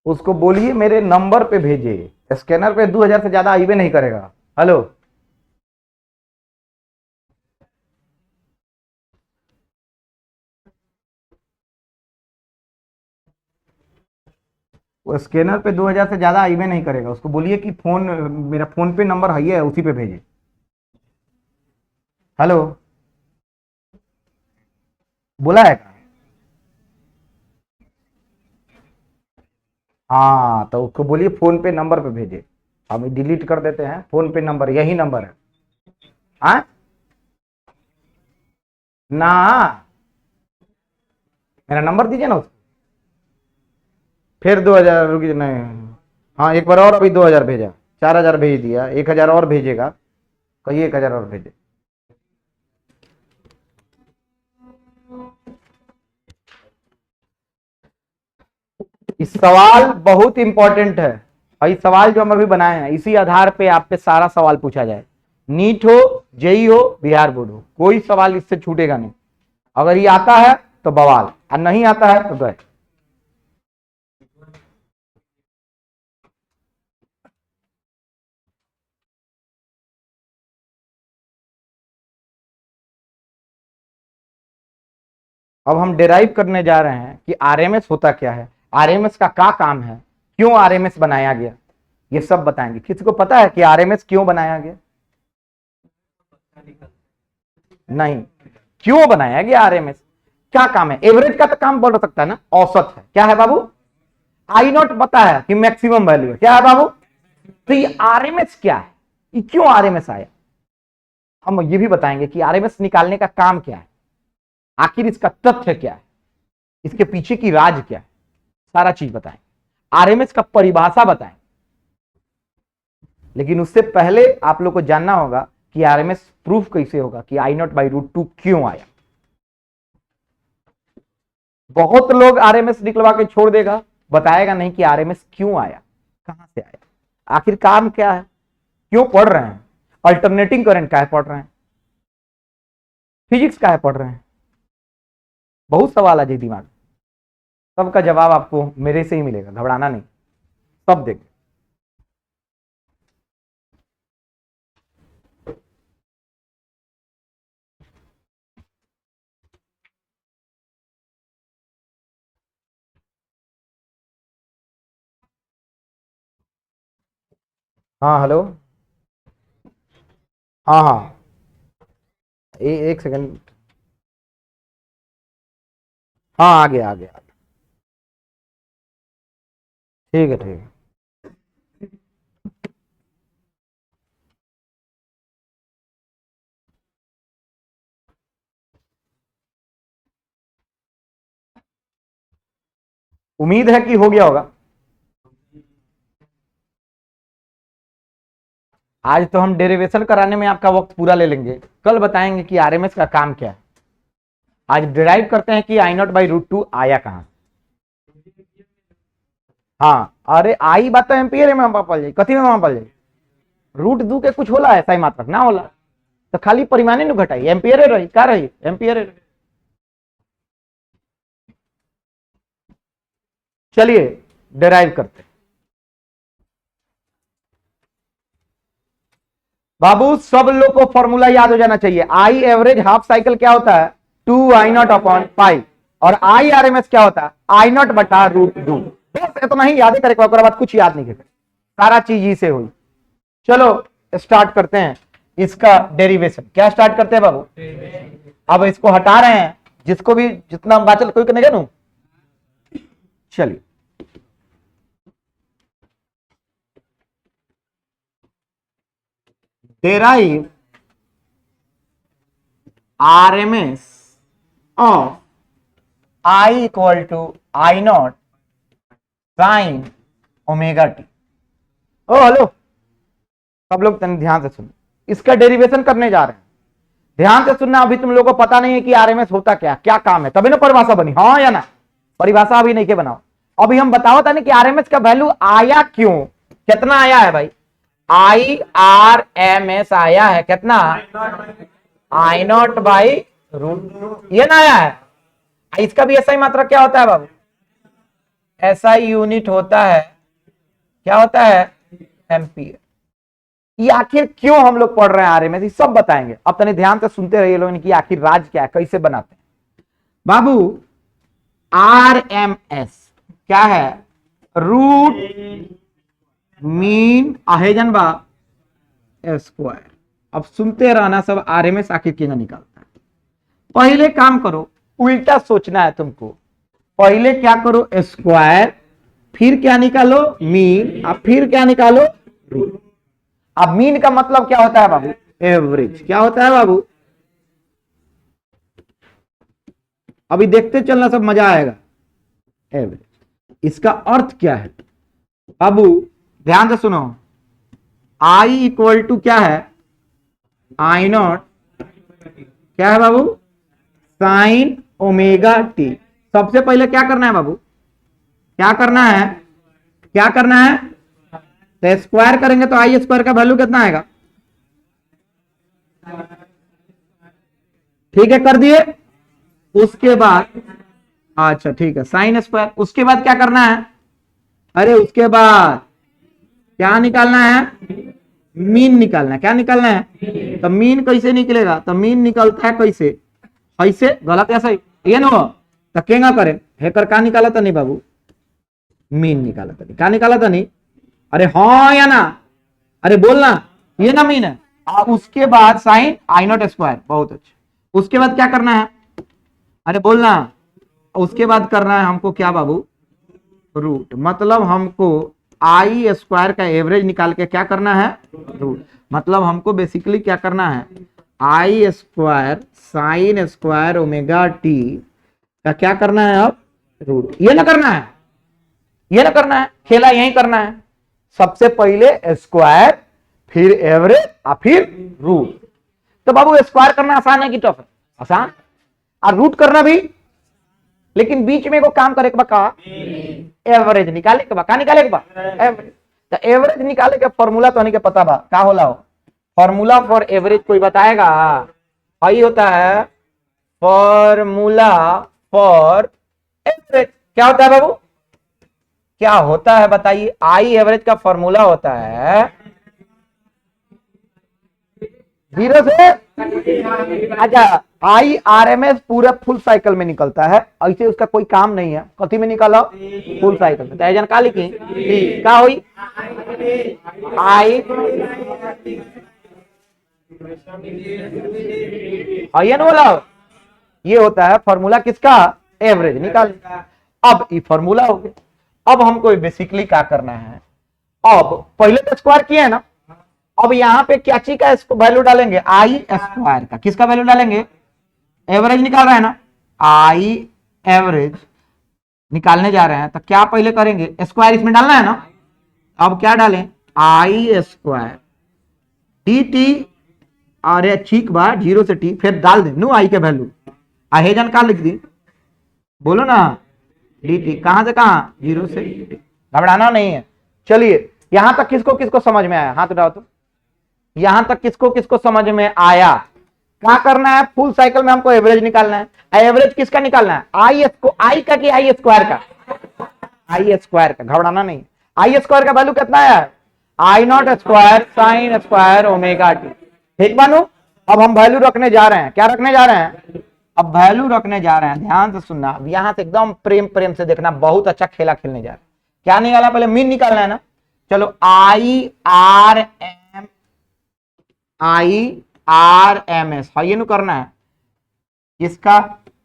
उसको बोलिए मेरे नंबर पे भेजे, स्कैनर पे 2,000 से ज्यादा आईबे नहीं करेगा। हेलो, वो स्कैनर पे 2,000 से ज्यादा आईबे नहीं करेगा, उसको बोलिए कि फोन, मेरा फोन पे नंबर है उसी पे भेजे। हेलो, बोला है क्या? हाँ तो उसको बोलिए फोन पे नंबर पे भेजे, हम डिलीट कर देते हैं, फोन पे नंबर यही नंबर है। हाँ ना, मेरा नंबर दीजिए ना उसको। फिर 2,000 रुकी नहीं, हाँ एक बार और अभी 2,000 भेजा, 4,000 भेज दिया, 1,000 और भेजेगा, कहिए 1,000 और भेजे। इस सवाल बहुत इंपॉर्टेंट है, और इस सवाल जो हम अभी बनाए हैं इसी आधार पे आप पे सारा सवाल पूछा जाए, नीट हो, जेई हो, बिहार बोर्ड हो, कोई सवाल इससे छूटेगा नहीं। अगर ये आता है तो बवाल, और नहीं आता है तो गए। अब हम डिराइव करने जा रहे हैं कि आरएमएस होता क्या है, आरएमएस का क्या काम है, क्यों आरएमएस बनाया गया, ये सब बताएंगे। किसी को पता है कि आरएमएस क्यों बनाया गया? नहीं, क्यों बनाया गया आरएमएस, क्या काम है? एवरेज का तो काम बोल सकता है ना, औसत है, क्या है बाबू? आई नॉट पता है कि मैक्सिमम वैल्यू है, क्या है बाबू? तो ये आरएमएस क्या है, ये क्यों आरएमएस आया, हम ये भी बताएंगे कि आरएमएस निकालने का काम क्या है, आखिर इसका तथ्य क्या है, इसके पीछे की राज क्या है, सारा चीज बताएं, आरएमएस का परिभाषा बताएं। लेकिन उससे पहले आप लोग को जानना होगा कि आरएमएस प्रूफ कैसे होगा कि I0/√2 क्यों आया। बहुत लोग आरएमएस निकलवा के छोड़ देगा, बताएगा नहीं कि आरएमएस क्यों आया, कहां से आया, आखिर काम क्या है, क्यों पढ़ रहे हैं, अल्टरनेटिंग करंट का है पढ़ रहे हैं, फिजिक्स का है पढ़ रहे हैं, बहुत सवाल है जी दिमाग। सबका जवाब आपको मेरे से ही मिलेगा, घबराना नहीं, सब देख। हाँ हेलो, हाँ हाँ, एक सेकंड, हाँ आ गया आ गया, ठीक है ठीक है। उम्मीद है कि हो गया होगा। आज तो हम डेरिवेशन कराने में आपका वक्त पूरा ले लेंगे, कल बताएंगे कि आरएमएस का काम क्या है। आज डिराइव करते हैं कि I0/√2 आया कहां। हाँ, अरे आई बात तो एम्पियर में मापल जाए, कथी में मापल जाए? रूट दू के कुछ होला ऐसा ही मात्रक ना होला, तो खाली परिमाणे नु घटाई, एम्पियर रही का रही, एम्पियर रही। चलिए डिराइव करते हैं। बाबू सब लोग को फॉर्मूला याद हो जाना चाहिए। आई एवरेज हाफ साइकिल क्या होता है? 2 आई नॉट अपॉन पाई, और आई आर एम एस क्या होता है? आई नॉट बटा रूट दो। बस इतना ही याद करें, बाद कुछ याद नहीं करें, सारा चीज ही से हुई। चलो स्टार्ट करते हैं इसका डेरिवेशन। क्या स्टार्ट करते हैं बाबू? अब इसको हटा रहे हैं, जिसको भी जितना बाचल कोई करेगा नु। चलिए derive RMS of I equal to I naught sin omega t. ओ हेलो, सब लोग ध्यान से सुनो, इसका डेरिवेशन करने जा रहे हैं, ध्यान से सुनना। अभी तुम लोगों को पता नहीं है कि आरएमएस होता क्या, क्या काम है, तभी ना परिभाषा बनी, हाँ या ना? परिभाषा अभी नहीं के बनाओ, अभी हम बताओ था ना कि आरएमएस का वैल्यू आया क्यों, कितना आया है भाई? आई आर एम एस आया है कितना? आई नॉट बाई रूट, ये ना आया है। इसका भी एसआई मात्रा क्या होता है बाबू? एसआई यूनिट होता है, क्या होता है? एम्पियर। ये आखिर क्यों हम लोग पढ़ रहे हैं आरएमएस, ये सब बताएंगे। अब तनी ध्यान से सुनते रहिए लोग कि आखिर राज क्या है, कैसे बनाते हैं बाबू। आरएमएस क्या है? रूट मीन आहेजन बा स्क्वायर। अब सुनते रहना सब, आरएमएस आखिर क्यों निकालता है। पहले काम करो, उल्टा सोचना है तुमको। पहले क्या करो? स्क्वायर, फिर क्या निकालो? मीन, अब फिर क्या निकालो? रूट। अब मीन का मतलब क्या होता है बाबू? एवरेज। क्या होता है बाबू? अभी देखते चलना, सब मजा आएगा। एवरेज इसका अर्थ क्या है बाबू? ध्यान से सुनो, आई इक्वल टू क्या है? आई नॉट क्या है बाबू? Sign omega T. सबसे पहले क्या करना है बाबू? क्या करना है? क्या करना है? तो स्क्वायर करेंगे तो आई स्क्वायर का वैल्यू कितना आएगा? ठीक है, कर दिए। उसके बाद अच्छा ठीक है, साइन स्क्वायर। उसके बाद क्या करना है? अरे उसके बाद क्या निकालना है? मीन निकालना है। क्या निकालना है? तो मीन कैसे निकलेगा? तो मीन निकलता है कैसे? ऐसे, गलत ऐसा ही ये ना। तो केंगा करे हेकर का निकाला था नहीं बाबू? मीन निकाला था नहीं, क्या निकाला था नहीं? अरे हाँ या ना? अरे बोलना, ये ना मीन है। उसके बाद साइन आई नॉट स्क्वायर, बहुत अच्छा। उसके बाद क्या करना है? अरे बोलना, उसके बाद करना है हमको क्या बाबू? रूट। मतलब हमको आई स्क्वायर का एवरेज निकाल के क्या करना है? रूट। मतलब हमको बेसिकली क्या करना है? I square sine square omega T का क्या करना है अब? रूट। ये ना करना है, ये ना करना है, खेला यही करना है। सबसे पहले स्क्वायर, फिर एवरेज और फिर रूट। तो बाबू स्क्वायर करना आसान है कि टफ है? आसान। और रूट करना भी, लेकिन बीच में को काम करे के बा, एवरेज निकाले के बा। का निकाले के बा? एवरेज। तो एवरेज निकाले के फॉर्मूला तो नहीं के पता बा, का होला हो? फॉर्मूला फॉर एवरेज कोई बताएगा? वही होता है फॉर्मूला फॉर एवरेज। क्या होता है बाबू? क्या होता है बताइए? आई एवरेज का फॉर्मूला होता है 0 से, अच्छा आई आरएमएस पूरा फुल साइकिल में निकलता है, ऐसे उसका कोई काम नहीं है। कथी में निकाला? फुल साइकिल में। तो का लिखी क्या हुई? आई ये ना बोला, ये होता है फॉर्मूला किसका? एवरेज निकाल। अब ये फॉर्मूला हो गया। अब हमको बेसिकली क्या करना है? अब पहले तो स्क्वायर किया है ना, अब यहां पे क्या चीज का वैल्यू डालेंगे? आई स्क्वायर का। किसका वैल्यू डालेंगे? एवरेज निकाल रहे हैं ना, आई एवरेज निकालने जा रहे हैं। तो क्या पहले करेंगे? स्क्वायर इसमें डालना है ना। अब क्या डालें? आई स्क्वायर डी टी, अरे ठीक बा, 0 से टी, फिर डाल दे नु आई के वैल्यू। आहेजन का लिख दी, बोलो ना, डी टी। कहां से कहां? 0 से टी। घबराना नहीं है। चलिए यहां तक किसको किसको समझ में आया, हाथ उठाओ तो। यहां तक किसको किसको समझ में आया? क्या करना है, फुल साइकिल में हमको एवरेज निकालना है। एवरेज किसका निकालना है, आई का कि आई स्क्वायर का? आई स्क्वायर का, घबराना नहीं। आई स्क्वायर का वैल्यू कितना है, I naught square sine square omega T. ठीक बानू, अब हम वैल्यू रखने जा रहे हैं। क्या रखने जा रहे हैं, अब वैल्यू रखने जा रहे हैं। ध्यान से सुनना, अब यहां से एकदम प्रेम प्रेम से देखना, बहुत अच्छा खेला खेलने जा रहे हैं। क्या निकाला, पहले मीन निकालना है ना। चलो आई आर एम एस, ये नु करना है इसका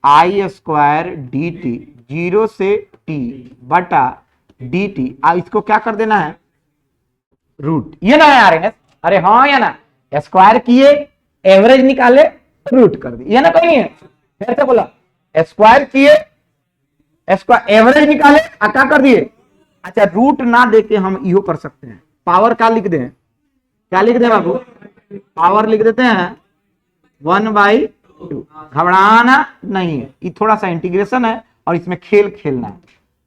आई स्क्वायर डी टी, 0 से टी बटा डी टी। इसको क्या कर देना है, रूट। ये ना है आर, अरे हाँ या ना, स्क्वायर किए एवरेज निकाले रूट कर दी, ये ना कोई नहीं है। फिर से बोला, स्क्वायर किए स्क्वायर एवरेज निकाले क्या कर दिए। अच्छा, रूट ना देके हम इहो कर सकते हैं, पावर क्या लिख दें, क्या लिख दें बाबू, पावर लिख देते हैं 1/2। घबराना नहीं है, ये थोड़ा सा इंटीग्रेशन है और इसमें खेल खेलना है,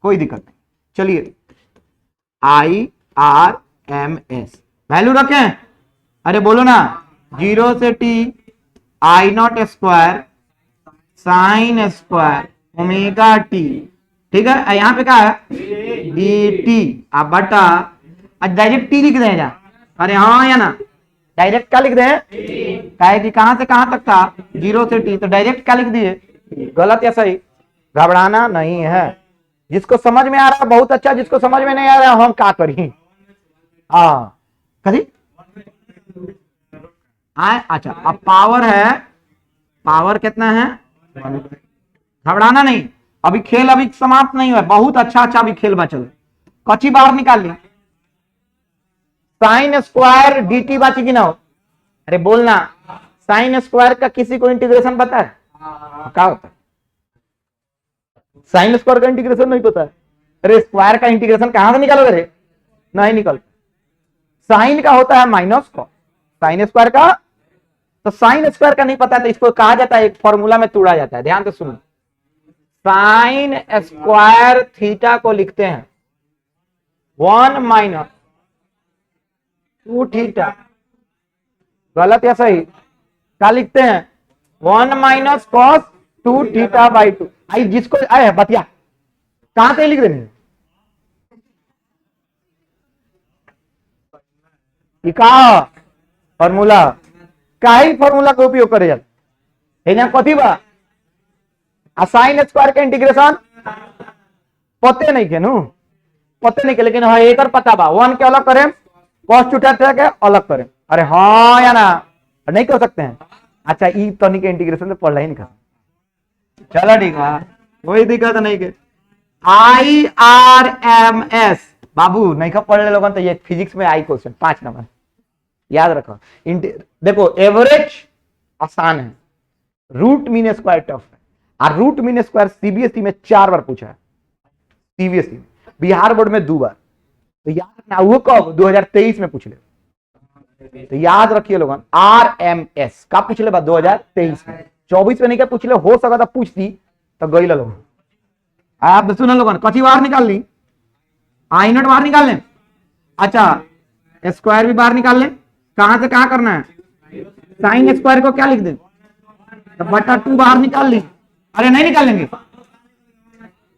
कोई दिक्कत नहीं। चलिए I R M S value रखें, अरे बोलो ना, 0 से t I naught square sine square omega T. ठीक है, यहां पे क्या है, डी टी अब बटा, डायरेक्ट टी लिख दें जा, अरे हाँ या ना, डायरेक्ट क्या लिख दें, कि कहां से कहां तक था, 0 से टी, तो डायरेक्ट क्या लिख दिए, गलत या सही। घबराना नहीं है, जिसको समझ में आ रहा है बहुत अच्छा, जिसको समझ में नहीं आ रहा हम क्या करी। हाँ कभी अच्छा, अब पावर है, पावर कितना है, घबराना नहीं, अभी खेल अभी समाप्त नहीं हुआ, बहुत अच्छा अभी खेल बा। चलो कच्ची बाहर निकाल ली, साइन स्क्वायर dt बाची की ना हो, अरे बोलना, साइन स्क्वायर का किसी को इंटीग्रेशन पता है, क्या होता है, साइन स्क्वायर का इंटीग्रेशन नहीं पता है, अरे स्क्वायर का इंटीग्रेशन कहां से निकालोगे रे, नहीं निकल। साइन का होता है माइनस को, साइन स्क्वायर का, तो साइन स्क्वायर का नहीं पता है तो इसको कहा जाता है, एक फॉर्मूला में तोड़ा जाता है। ध्यान से सुनो, साइन स्क्वायर थीटा को लिखते हैं 1 - 2 थीटा, गलत या सही, क्या लिखते हैं, 1 - cos 2 थीटा बाई 2। आई जिसको आए बतिया कहां से लिख देने, फॉर्मूला का ही फॉर्मूला का उपयोग करे जाता, कथी बा, साइन स्क्वायर के इंटीग्रेशन पते नहीं के नु, पते नहीं के, लेकिन हाँ एक और पता बा, 1 के अलग करें, cos 2 थीटा के अलग करें, अरे हाँ या ना, नहीं कर सकते हैं। अच्छा, ई तनी के इंटीग्रेशन से पढ़ ही नहीं कर, चलो ठीक है, कोई दिक्कत नहीं के। आई आर एम एस बाबू नहीं का पढ़ ले लोगन, तो ये फिजिक्स में आई क्वेश्चन 5 नंबर याद रखो। देखो एवरेज आसान है, रूट मीन स्क्वायर टफ है, और रूट मीन स्क्वायर सीबीएसई में 4 बार पूछा है, सीबीएसई में, बिहार बोर्ड में 2 बार, तो याद रखना, वो कब 2023 में पूछ ले, तो याद रखिए लोगन, आर एम एस का पूछ ले 2023 में, 24 में नहीं क्या पूछ ले, हो सका था पूछ दी तो गई लोग। आप सुनो लोगन, कथी बाहर निकाल ली, आई नॉट बाहर निकाल लें, अच्छा स्क्वायर भी बाहर निकाल लें, कहां से कहां करना है, साइन स्क्वायर को क्या लिख दें, तो बटा 2 बाहर निकाल ली, अरे नहीं निकालेंगे,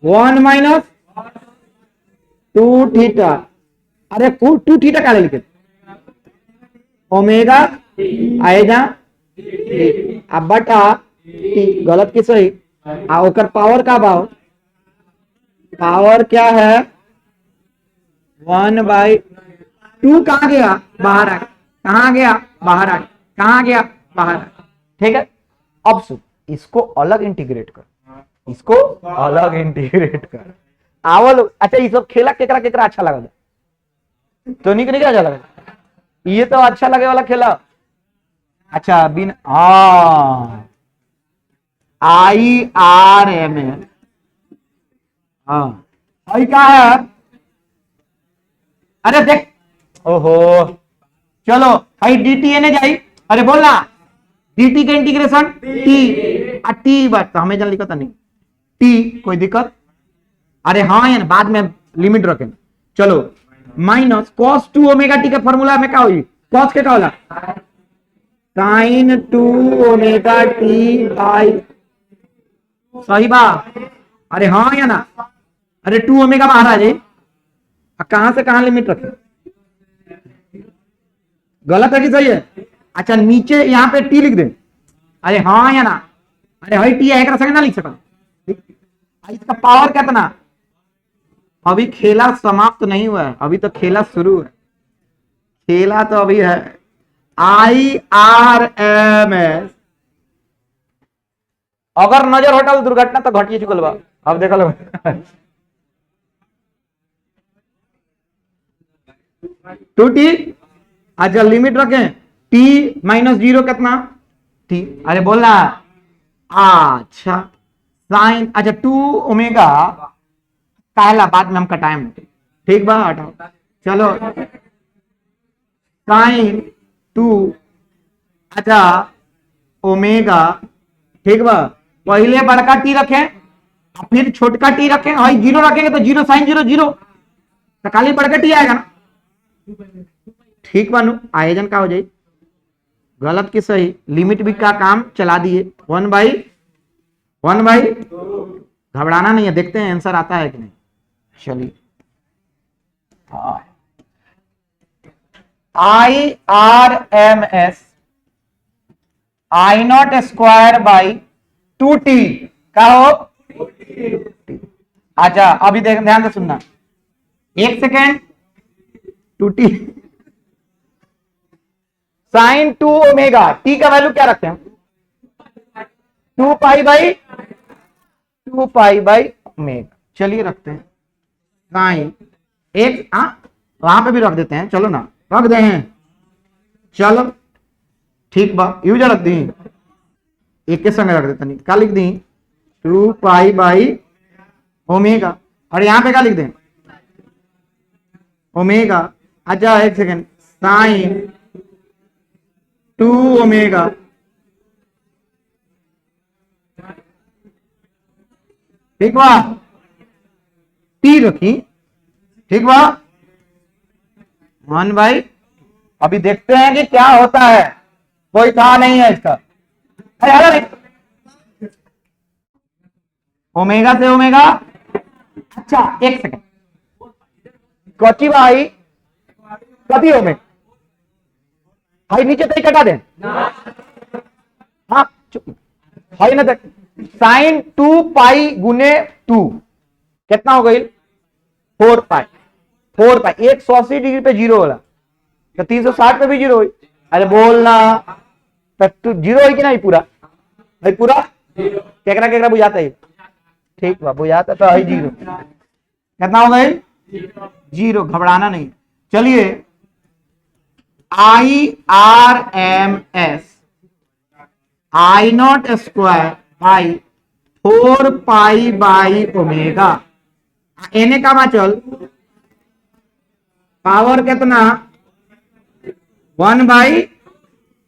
1 - 2 थीटा, अरे 2 थीटा क्या लिखे, ओमेगा आएगा अब बटा टी, गलत की सही, ओकर पावर का भाव, पावर क्या है 1/2, कहां गया बाहर आ, कहां गया बाहर आ, कहां गया बाहर आ, ठीक है। अब सुन, इसको अलग इंटीग्रेट कर, इसको अलग इंटीग्रेट कर, आवल। अच्छा ये सब खेला केकरा केकरा अच्छा लगा, तो नहीं क्या अच्छा लगा, ये तो अच्छा लगे वाला खेला। अच्छा बिन आई आर एम एस, हाँ क्या है, अरे देख, ओहो चलो भाई dt एने जाई, अरे बोलना dt के इंटीग्रेशन टी बात तो हमें जन लिखा था नहीं, टी कोई दिक्कत, अरे हाँ यार बाद में लिमिट रखें, चलो माइनस cos 2 ओमेगा टी का फॉर्मूला में क्या हुई, cos के क्या होला sin 2 ओमेगा टी बाई, सही बा, अरे हाँ या ना, अरे 2 ओमेगा बाहर आ जाए, कहां से कहां लिमिट रखे, गलत है कि सही है, अच्छा नीचे यहाँ पे टी लिख दे, अरे हाँ या ना, अरे भाई टी एक रखेंगे ना लिख सकता, इसका पावर कितना, अभी खेला समाप्त नहीं हुआ है, अभी तो खेला शुरू है, खेला तो अभी है, IRMS, अगर नजर हटल दुर्घटना तो घटिए चुकल बा, अब देखल टू टी, अच्छा लिमिट रखें टी माइनस जीरो कितना टी, अरे बोलना, अच्छा साइन, अच्छा 2 ओमेगा पहला बाद में हम कटाएं, ठीक बा हटाओ, चलो साइन 2, अच्छा ओमेगा, ठीक बा, पहले बड़का टी रखें फिर छोटका टी रखें, भाई जीरो रखेंगे तो जीरो साइन जीरो जीरो, तो खाली बड़का टी आएगा ना, ठीक बानू, आयोजन का हो जाए, गलत की सही, लिमिट भी का काम चला दिए, 1/1 घबराना नहीं है, देखते हैं आंसर आता है कि नहीं, चलिए IRMS I0² बाई 2T का हो, अच्छा अभी देख ध्यान से सुनना, एक second, 2T sine 2 omega T का वैल्यू क्या रखते हैं, 2 पाई बाई ओमेगा, चलिए रखते हैं साइन एक, वहां पे भी रख देते हैं, चलो ना रख दे हैं, चलो ठीक बा, यूज रख दी, एक के संग रख देते नहीं, क्या लिख दी 2 पाई बाई ओमेगा, और यहां पे क्या लिख दें ओमेगा, अच्छा एक सेकेंड, साइन 2 ओमेगा, ठीक बा, टी रखी, ठीक बा 1/, अभी देखते हैं कि क्या होता है, कोई कहा नहीं है इसका, अरे ओमेगा से ओमेगा, अच्छा एक सेकेंड, कची भाई कभी ओमेगा, भाई नीचे तय कटा दे, हाँ भाई ना तक, साइन 2 पाई गुने 2 कितना हो गई 4 पाई, 4 पाई 180 डिग्री पे जीरो होला, तो 360 पे भी जीरो हुई, अरे बोलना तो जीरो है कि नहीं पूरा, भाई पूरा केकरा केकरा बुझाता है, ठीक बा बुझाता तो है जीरो, कितना हो गई जीरो, घबराना नहीं, चलिए IRMS I0² by 4 pi by omega, एने का चल पावर कितना 1/,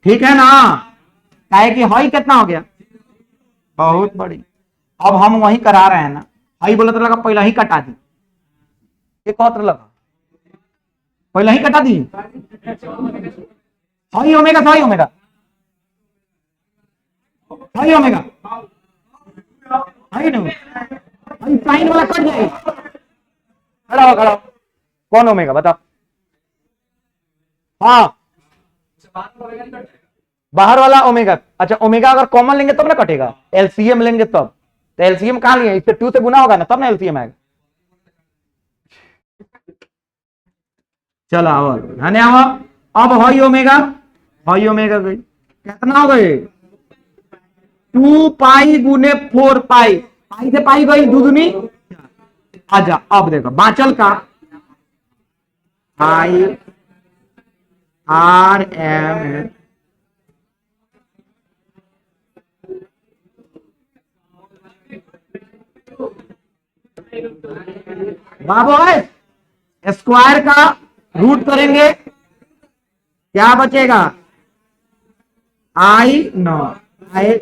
ठीक है ना, काहे कि हई कितना हो गया बहुत बड़ी, अब हम वही करा रहे हैं ना, हई बोला तो लगा पहले ही कटा दी, एक और लगा पहले ही कटा दी, सही ओमेगा सही ओमेगा सही ओमेगा, सही ना, साइन वाला कट जाएगा, खड़ा हो कौन ओमेगा बताओ, हाँ बाहर वाला ओमेगा, अच्छा ओमेगा अगर कॉमन लेंगे तब ना कटेगा, एलसीएम लेंगे तब, तो एलसीएम कहां लिए, इससे 2 से गुना होगा ना तब ना एलसीएम आएगा, चलो अब हई ओमेगा गई, कितना हो गए 2 पाई गुने 4 पाई, पाई से पाई गई दूनी, अच्छा अब देखो बाचल का IRMS बाबू स्क्वायर का रूट करेंगे क्या बचेगा I0,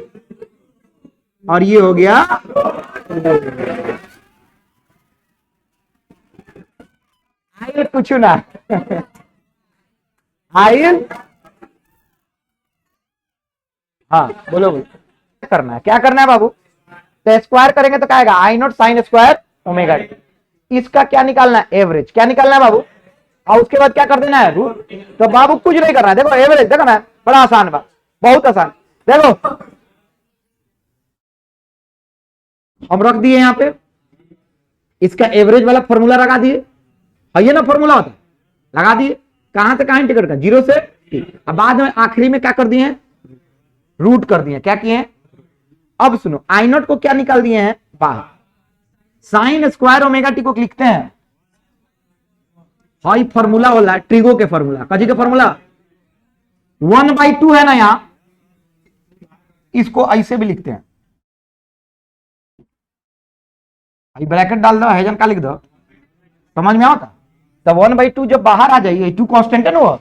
और ये हो गया कुछ ना आई, हाँ बोलो बोलो, करना है, क्या करना है बाबू? तो स्क्वायर करेंगे तो क्या आएगा? I naught sine square omega T. इसका क्या निकालना है? एवरेज। क्या निकालना है बाबू? और उसके बाद क्या कर देना है? रूट। तो बाबू कुछ नहीं करना है, देखो एवरेज देखना है, बड़ा आसान बात, बहुत आसान। देखो हम रख दिए यहां पे, इसका एवरेज वाला फॉर्मूला लगा दिए, और ये ना फॉर्मूला होता है, लगा दिए, कहां से कहां इंटीग्रेट कर, 0 से t। अब बाद में आखिरी में क्या कर दिए हैं? रूट कर दिए। क्या किए हैं? अब सुनो, आई नॉट को क्या निकाल दिए हैं? बाहर। साइन स्क्वायर ओमेगा टी को लिखते हैं, हाई फॉर्मूला होला ट्रिगो के फॉर्मूला, कजी के फॉर्मूला 1/2 है ना यहां, इसको ऐसे भी लिखते हैं, ब्रैकेट डाल दो, हेजन का लिख दो, समझ में आता? तो 1/2 जब बाहर आ जाइए, 2 कांस्टेंट है ना वो,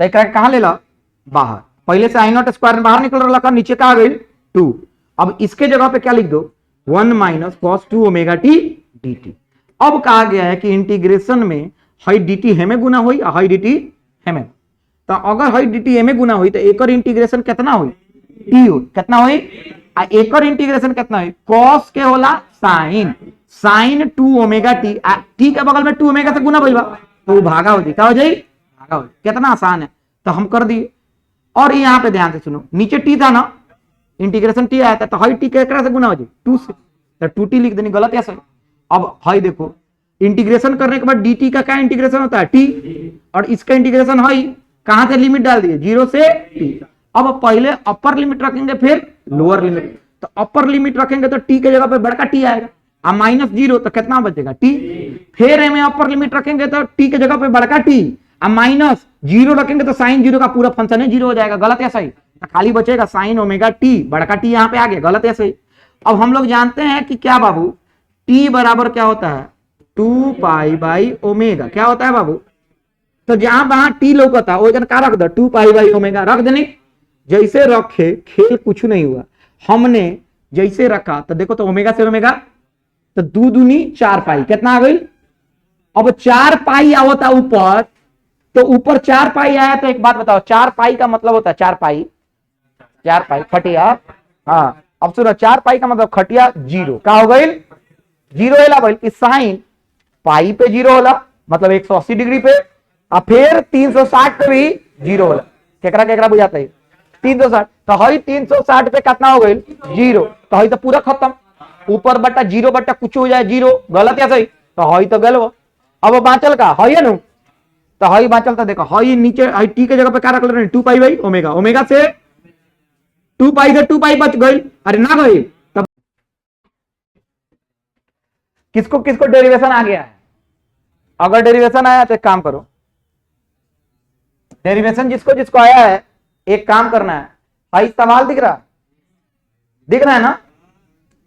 तो एक कहां ले ला? बाहर। पहले से आई नॉट स्क्वायर बाहर निकल रहा, नीचे क्या आ गई? 2। अब इसके जगह पे क्या लिख दो? 1 minus cos 2 omega T D T. अब कहा गया है कि इंटीग्रेशन में हाई डी टी हेमे गुना हुई, हाई डी टी हेमे, तो अगर हाई डी टी हेमे गुना हुई तो एक और इंटीग्रेशन कितना हुई? टी हुई। कितना हुई? एक और इंटीग्रेशन कितना हुई? कॉस के होला sine, sine 2 omega t, t के बगल में 2 ओमेगा से गुना भइल, तो वो भागा हो जाए, क्या हो जाए? भागा हो जाए। कितना आसान है, तो हम कर दिए। और यहां पे ध्यान से सुनो, नीचे टी था ना, इंटीग्रेशन टी आया था, तो हाई टी केकरा से गुना हो जाए? 2 से, तो 2t लिख देनी, गलत या सही? अब हाई देखो, इंटीग्रेशन करने के बाद dt का क्या इंटीग्रेशन होता है? t, और इसका इंटीग्रेशन हाई, कहां से लिमिट डाल दिए? 0 से t। अब पहले अपर लिमिट रखेंगे फिर लोअर लिमिट, तो अपर लिमिट रखेंगे तो t के जगह पे बड़का t आएगा, अब -0 तो कितना बचेगा? t। फिर हमें अपर लिमिट रखेंगे तो t के जगह पे बड़का t, अब -0 रखेंगे तो साइन 0 का पूरा फंक्शन है 0 हो जाएगा, गलत या सही? तो खाली बचेगा साइन ओमेगा टी, बड़का टी यहां पे आ गया, गलत या सही? अब हम लोग जानते हैं कि क्या बाबू, टी बराबर क्या होता है? 2 पाई बाई ओमेगा। क्या होता है बाबू? तो जहां वहां टी लोकता वो जन का रख दो, 2 पाई बाई ओमेगा रख देने। जैसे रखे खेल कुछ नहीं हुआ, हमने जैसे रखा तो देखो, तो ओमेगा से ओमेगा, तो 2 दूनी 4 पाई, कितना आ गई? अब 4 पाई आवता ऊपर, तो ऊपर 4 पाई आया, तो एक बात बताओ, 4 पाई का मतलब होता है 4 पाई, 4 पाई खटिया, हाँ अब सुनो, 4 पाई का मतलब खटिया 0 का हो गई? 0 होला भाई, कि साइन पाई पे 0 होला, मतलब 180 डिग्री पे, और फिर 360 पे भी 0 होला। केकरा केकरा बुझाता है? 360, तो हई 360 पे कितना हो गई? 0, तो हई तो पूरा खत्म, ऊपर बट्टा 0 बट्टा कुछ हो जाए 0, गलत या सही? तो हई तो गल। अब बांचल का हई है नु, तो हई बांचल, तो देखो हई नीचे, हई टी के जगह पे क्या रख ले? 2 पाई बाई ओमेगा, ओमेगा से 2 पाई से 2 पाई बच गई, अरे ना गई, तब किसको किसको डेरिवेशन आ गया है? अगर डेरिवेशन आया तो एक काम करो, डेरिवेशन जिसको जिसको आया है, एक काम करना है, भाई सवाल दिख रहा, दिख रहा है ना?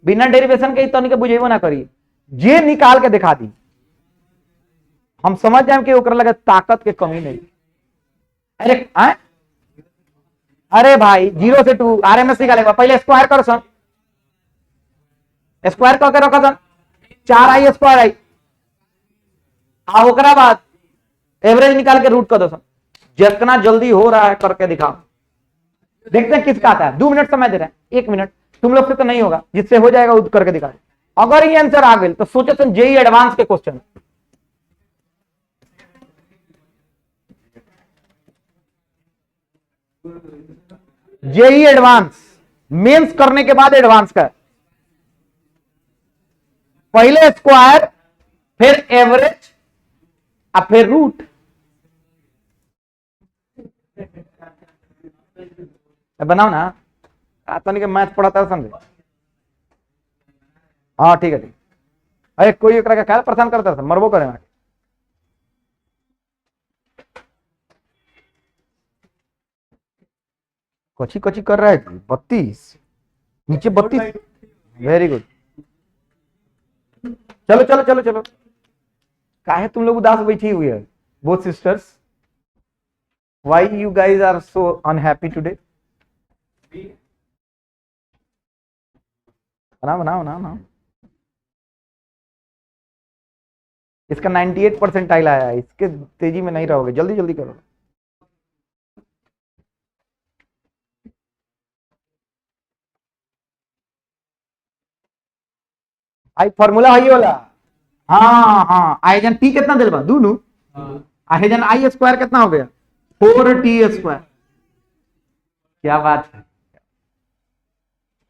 बिना डेरिवेशन के तो बुझेबो ना करी, जे निकाल के दिखा दी, हम समझ जाए कि ओकरा लगे ताकत के कमी नहीं। अरे अरे भाई 0 से 2 आरएमएस निकालेगा, पहले स्क्वायर कर सन, स्क्वायर करके रखा सन, 4i स्क्वायर आई, ओकरा बाद एवरेज निकाल के रूट कर दो सन। जितना जल्दी हो रहा है करके दिखाओ, देखते हैं किसका आता है। 2 मिनट समय दे रहे हैं, 1 मिनट, तुम लोग से तो नहीं होगा, जिससे हो जाएगा वो करके दिखा। अगर ये आंसर आ गए तो सोचे सन जेई एडवांस के क्वेश्चन, जेई एडवांस मेंस करने के बाद एडवांस का, पहले स्क्वायर फिर एवरेज अब फिर रूट। बनाओ ना, आता नहीं कि मैथ पढ़ाता है समझे? हाँ ठीक है ठीक। अरे कोई एक का ख्याल परेशान करता था, मरबो करे कची कची कर रहा है? 32 नीचे 32, वेरी गुड। चलो चलो चलो चलो, काहे तुम लोग उदास बैठी हुई है? Both sisters, why you guys are so unhappy today? बनाओ बनाओ बनाओ बनाओ। इसका 98 परसेंटाइल आया है, इसके तेजी में नहीं रहोगे, जल्दी जल्दी करो। आई फॉर्मूला है ये वाला। हाँ हाँ, आई जन टी कितना दिलवा दूनू, आई जन आई स्क्वायर कितना हो गया 4t²। क्या बात है।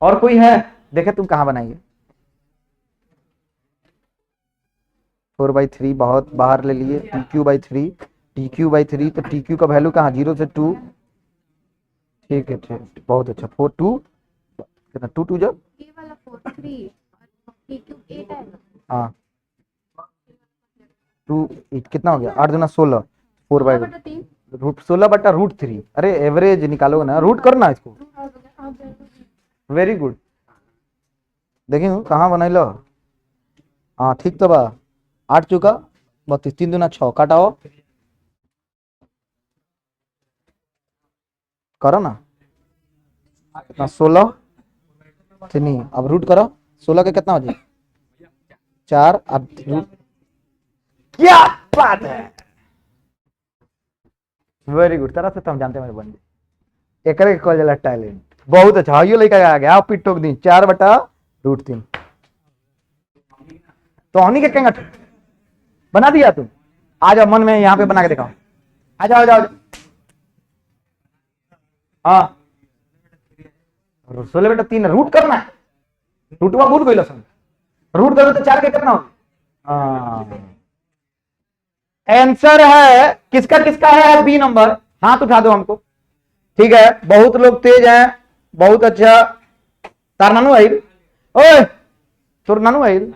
और कोई है देखे तुम कहां बनाइए। 4/3 बहुत बाहर ले लिए, TQ/3, TQ/3 तो TQ का वैल्यू कहाँ 0 से 2। ठीक है ठीक, बहुत अच्छा। 4 2 कितना 2 2 जब ये वाला 4 3 और TQ 8 आएगा। हाँ 2 8 कितना हो गया 8 दूना 16, 4/3 16/√3। अरे एवरेज निकालो ना, रूट करना इसको। वेरी गुड, देखिए कहाँ बनैलो। हाँ ठीक तो बा 8 चुका 32 3 दूना 6 काटाओ करो ना कितना 16 नहीं, अब रूट करो 16 के कितना हो जाए 4। अब क्या बात है, वेरी गुड। तरह से तो हम जानते हैं मेरे बंदे एकरे कॉल जाला टैलेंट। बहुत अच्छा, हाइयो लेकर आ गया। आप पिट टोक दी 4/√3 तो हनी के कहेंगे बना दिया तुम। आ जाओ मन में यहाँ पे बना के दिखाओ, आ जाओ आ जाओ। हाँ 16/3 रूट करना है, रूटवा भूल गई लसन, रूट करो तो 4 के कितना हो। आंसर है किसका किसका है बी नंबर, हाथ उठा दो हमको। ठीक है, बहुत लोग तेज हैं, बहुत अच्छा। तार नानू आइल, ओए तोर नानू आइल,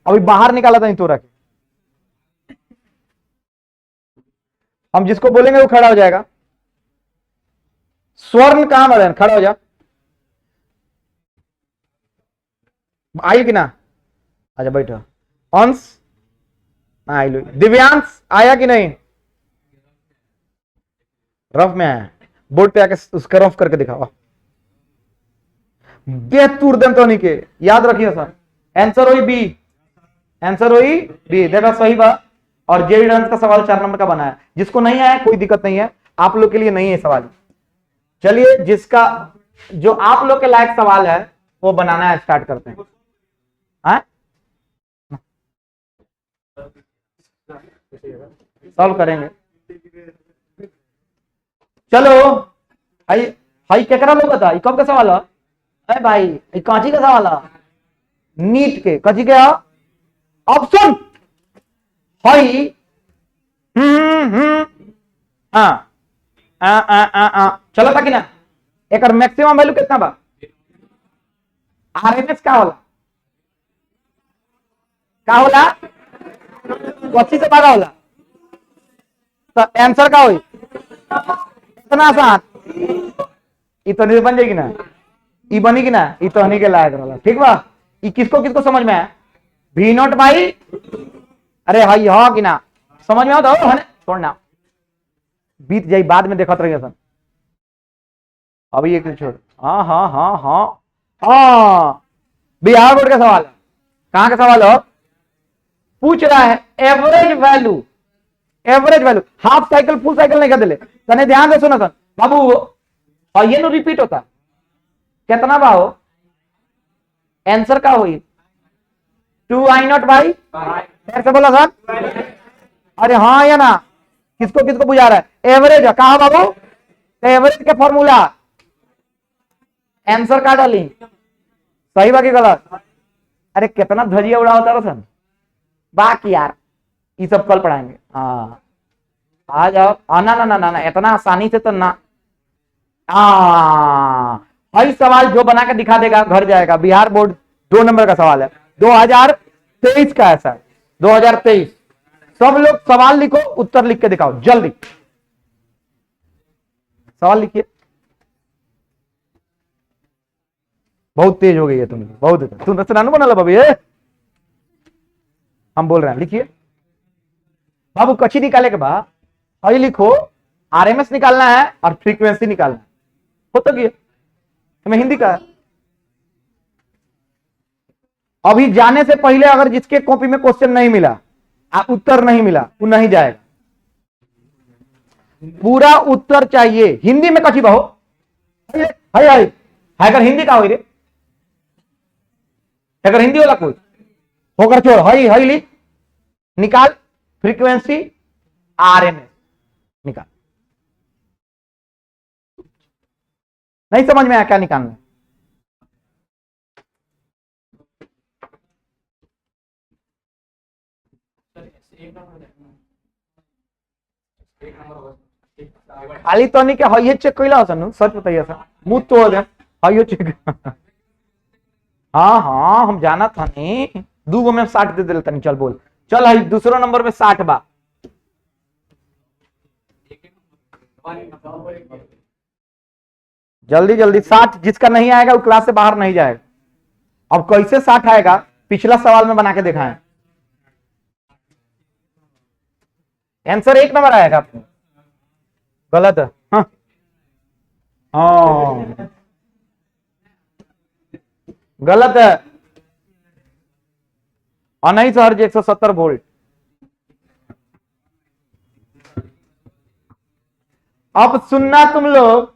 अभी बाहर निकाला था तोरा के। हम जिसको बोलेंगे वो खड़ा हो जाएगा। स्वर्ण कहां वाले खड़ा हो जा, आई कि ना, अच्छा बैठो। अंश आई लो, दिव्यांश आया कि नहीं, रफ में आया, बोर्ड पे आके उसका रफ करके दिखाओ। बेतुर दम तो नहीं के याद रखिए सर, आंसर हुई बी, आंसर हुई बी, देखा सही बात। और जेडी डांस का सवाल 4 नंबर का बना है, जिसको नहीं आया कोई दिक्कत नहीं है, आप लोग के लिए नहीं है सवाल। चलिए जिसका जो आप लोग के लायक सवाल है वो बनाना है, स्टार्ट करते हैं। सॉल्व करेंगे, चलो। हाई हाई केकरा लोग था, कब का सवाल है, अरे भाई कांची का सवाल है, नीट के कांची के ऑप्शन हाई। चलो था कि ना, एक मैक्सिमम वैल्यू कितना बा, आरएमएस का होला, का होला 25 से भागा होला, तो आंसर का हुई इतना आसान। तो नहीं बन जाएगी ना, ई बनी कि ना, ई तो हनी के लायक रहला। ठीक बा, ई किसको किसको समझ में आया, V0/, अरे हाई हा कि ना, समझ में आओ तो है छोड़ना, बीत जाई बाद में देखत रहिए सन। अभी एक छोड़, हाँ हाँ हाँ हाँ हाँ, बिहार बोर्ड का सवाल है, कहां का सवाल हो, पूछ रहा है average value, average value half cycle full cycle नहीं कर दिले, तने ध्यान से सुना सन बाबू। और ये नो रिपीट होता कितना बा हो, आंसर का हुई 2I0/, फिर से बोला सर, अरे हाँ या ना, किसको किसको बुझा रहा है, एवरेज कहा बाबू, एवरेज के फॉर्मूला, आंसर का डाली, सही बाकी गलत, अरे कितना धजिया उड़ा होता रसन बाकी यार, ये सब कल पढ़ाएंगे। हाँ आ जाओ, ना ना ना ना, ना इतना आसानी से तो ना। हर सवाल जो बना के दिखा देगा घर जाएगा। बिहार बोर्ड 2 नंबर का सवाल है, 2023 का है सर, 2023। सब लोग सवाल लिखो, उत्तर लिख के दिखाओ जल्दी, सवाल लिखिए। बहुत तेज हो गई है तुम, बहुत तुम रचना बना लो बाबू, हम बोल रहे हैं लिखिए बाबू। कच्ची निकाले के बाद हई लिखो, आरएमएस निकालना है और फ्रीक्वेंसी निकालना है, हो तो क्या हमें हिंदी का। अभी जाने से पहले अगर जिसके कॉपी में क्वेश्चन नहीं मिला, उत्तर नहीं मिला, वो नहीं जाएगा। पूरा उत्तर चाहिए। हिंदी में कची बहो है अगर हिंदी का हो रे, अगर हिंदी वाला कोई होकर छोड़ हई हई लिख, निकाल फ्रीक्वेंसी आरएमएस निकाल। नहीं समझ में आया क्या निकालना है? खाली तो नहीं के हइये चेक कइला हसन, सच बताइए सर, मुंह तोड़ दे हइये चेक। हाँ हाँ हम जाना था नहीं, 2 गो में 60 दे दिल तनी, चल बोल चल। हई दूसरो नंबर में 60 बा। जल्दी जल्दी 60, जिसका नहीं आएगा वो क्लास से बाहर नहीं जाएगा। अब कैसे 60 आएगा, पिछला सवाल में बना के देखा है। आंसर 1 नंबर आएगा आपको, गलत है। हाँ हाँ गलत है। और नहीं सर 170 वोल्ट। अब सुनना तुम लोग,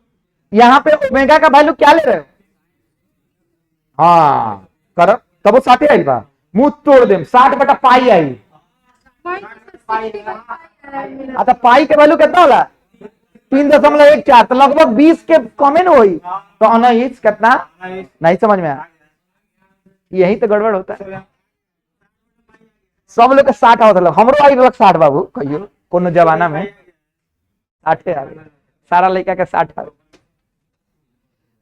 यहां पे ओमेगा का वैल्यू क्या ले रहे हो? हाँ कर तब वो 60 आई बा, मुंह तोड़ दे 60 बटा पाई आई। अच्छा पाई के वैल्यू कितना होला? 3.14, तो लगभग 20 के कमे न हुई, तो 19 कितना? नहीं समझ में आया, यही तो गड़बड़ होता है। सब लोग के 60 आवत लग, हमरो आई लग 60 बाबू, कहियो कोनो जमाना में 60 आ गए, सारा लड़का के 60 आ गए।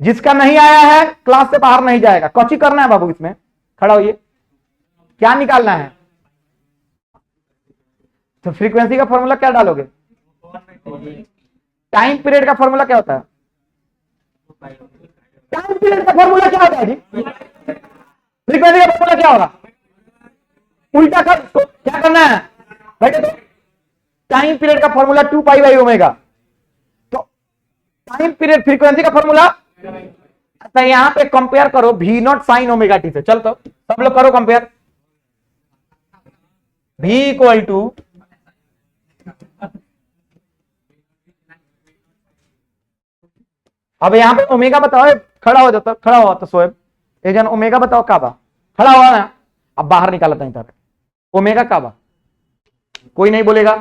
जिसका नहीं आया है क्लास से बाहर नहीं जाएगा। कॉची करना है बाबू, इसमें खड़ा होइए, क्या निकालना है? तो फ्रीक्वेंसी का फॉर्मूला क्या डालोगे? टाइम पीरियड का फॉर्मूला क्या होता है? टाइम पीरियड का फॉर्मूला क्या होता है जी? फ्रीक्वेंसी का फॉर्मूला क्या होगा? उल्टा कर, तो क्या करना है बेटे? तो टाइम पीरियड का फॉर्मूला 2 पाई बाई ओमेगा, तो टाइम पीरियड फ्रीक्वेंसी का फॉर्मूला। अच्छा यहां पे कंपेयर करो V not sine omega T से। चल तो सब लोग करो कंपेयर। V इक्वल टू, अब यहां पे ओमेगा बताओ, खड़ा हो जाता, खड़ा हुआ तो सोएब एक जन ओमेगा बताओ का बा, खड़ा हुआ ना। अब बाहर निकालता है इधर, ओमेगा का बा, कोई नहीं बोलेगा।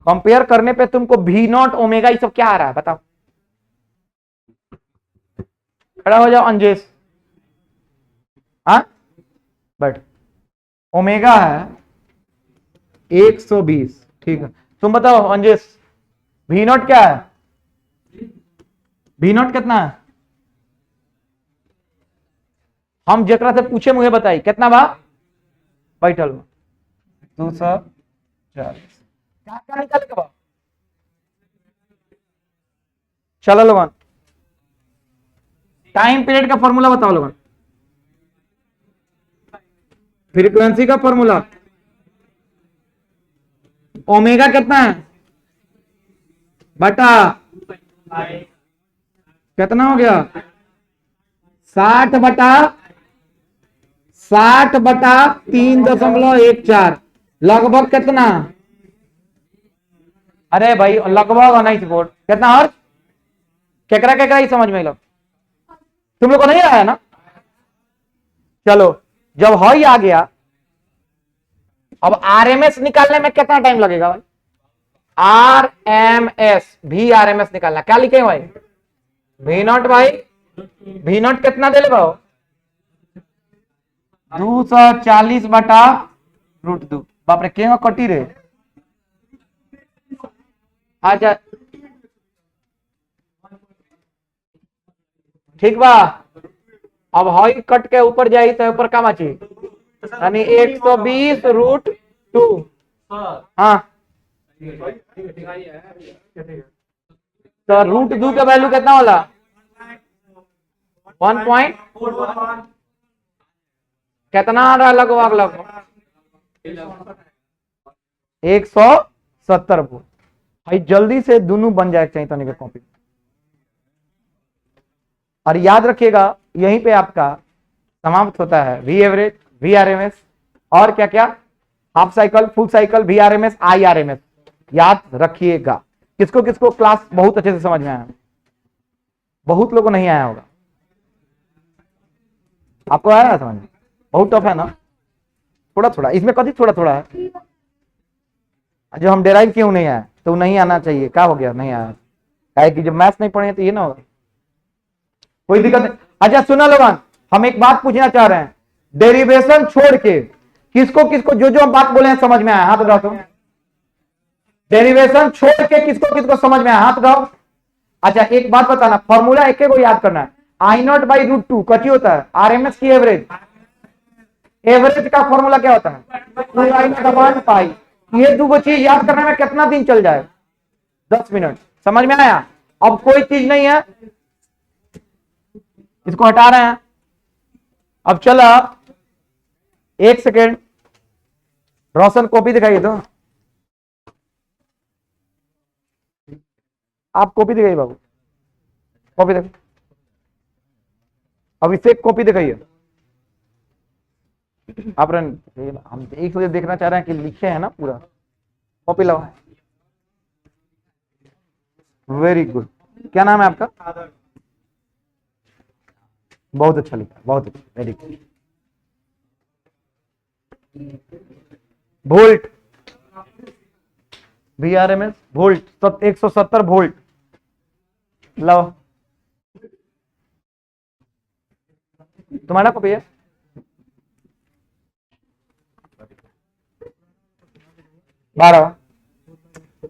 कंपेयर करने पे तुमको V नॉट ओमेगा ये सब क्या आ रहा है बताओ? खड़ा हो जाओ अंजेश, हाँ बैठ। ओमेगा है 120, ठीक है। तुम बताओ अंजेश, V नॉट क्या है? V नॉट कितना है? हम जकरा से पूछे मुझे बताई कितना बा? बैठल 240। क्या निकाल के बा? चलो लोगन टाइम पीरियड का फॉर्मूला बताओ लोगन। फ्रीक्वेंसी का फॉर्मूला ओमेगा कितना है बटा कितना हो गया? 60 बटा 3.14, लगभग कितना? अरे भाई लगभग नहीं बोर्ड कितना? और केकरा केकरा ही समझ में लो, तुम लोग को नहीं आया ना? चलो जब हई आ गया, अब आरएमएस निकालने में कितना टाइम लगेगा भाई? आरएमएस, भी आरएमएस निकालना, क्या लिखे भाई? V नॉट भाई, V नॉट कितना दे ले भाव? 240 बटा √2। बाप रे केगा कटी रे। अच्छा ठीक बा, अब हई कट के ऊपर जाई तो ऊपर का बची? यानी 120 √2। हाँ तो √2 का वैल्यू कितना होला? 1 कितना आ रहा है? लगभग 170 वोल्ट। भाई जल्दी से दोनों बन जाए चाहिए तनिक कॉपी। और याद रखिएगा यहीं पे आपका समाप्त होता है V एवरेज, V आरएमएस और क्या क्या half cycle, full cycle, VRMS, IRMS याद रखिएगा। किसको किसको क्लास बहुत अच्छे से समझ में आया? बहुत लोगों को नहीं आया होगा। आपको आया समझ में? बहुत टफ है ना? थोड़ा थोड़ा इसमें कभी थोड़ा थोड़ा है। जो हम डेराइव क्यों नहीं आया तो नहीं आना चाहिए, क्या हो गया नहीं आया? क्या है कि जब मैथ्स नहीं पढ़े तो ये ना होगा, कोई दिक्कत नहीं। अच्छा सुना लोगन, हम एक बात पूछना चाह रहे हैं, डेरिवेशन छोड़ के किसको किसको जो जो हम बात बोले हैं समझ में आया? हाथ उठाओ। तो डेरिवेशन छोड़ के किसको किसको समझ में आया? हाथ उठाओ। अच्छा एक बात बताना, फॉर्मूला एक को याद करना है, I0/√2 कची होता है? RMS की एवरेज। एवरेज का फॉर्मूला क्या होता है? 2I/पाई। ये दो चीज याद करने में कितना दिन चल जाए? 10 मिनट। समझ में आया? अब कोई चीज नहीं है, इसको हटा रहे हैं। अब चला, एक सेकेंड, रोशन कॉपी दिखाइए तो। आप कॉपी दिखाइए बाबू, कॉपी देखो। अब इसे एक कॉपी दिखाइए आप। हम एक वजह देखना चाह रहे हैं कि लिखे हैं ना पूरा। कॉपी लगाओ। Very good. क्या नाम है आपका? बहुत अच्छा लिखा, बहुत अच्छा, very good. Volt, VRMS volt, 170 volt. लो तुम्हारा कॉपी है? बाहर आओ,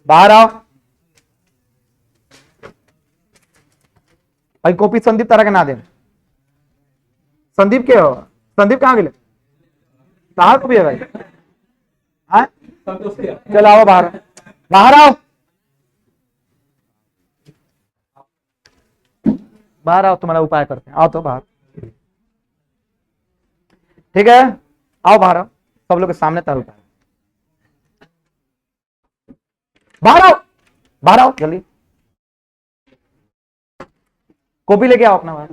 बाहर आओ। भाई कॉपी संदीप तारा के ना दे। संदीप के हो? संदीप कहाँ गए? कहाँ कॉपी है भाई? हाँ चलो आओ बाहर, बाहर आओ, बाहर आओ, तुम्हारा उपाय करते हैं। आओ तो बाहर, ठीक है? आओ बाहर आओ, सब लोग के सामने तार उपाय। बाहर आओ, बाहर आओ जल्दी, कॉपी लेके आओ अपना बाहर।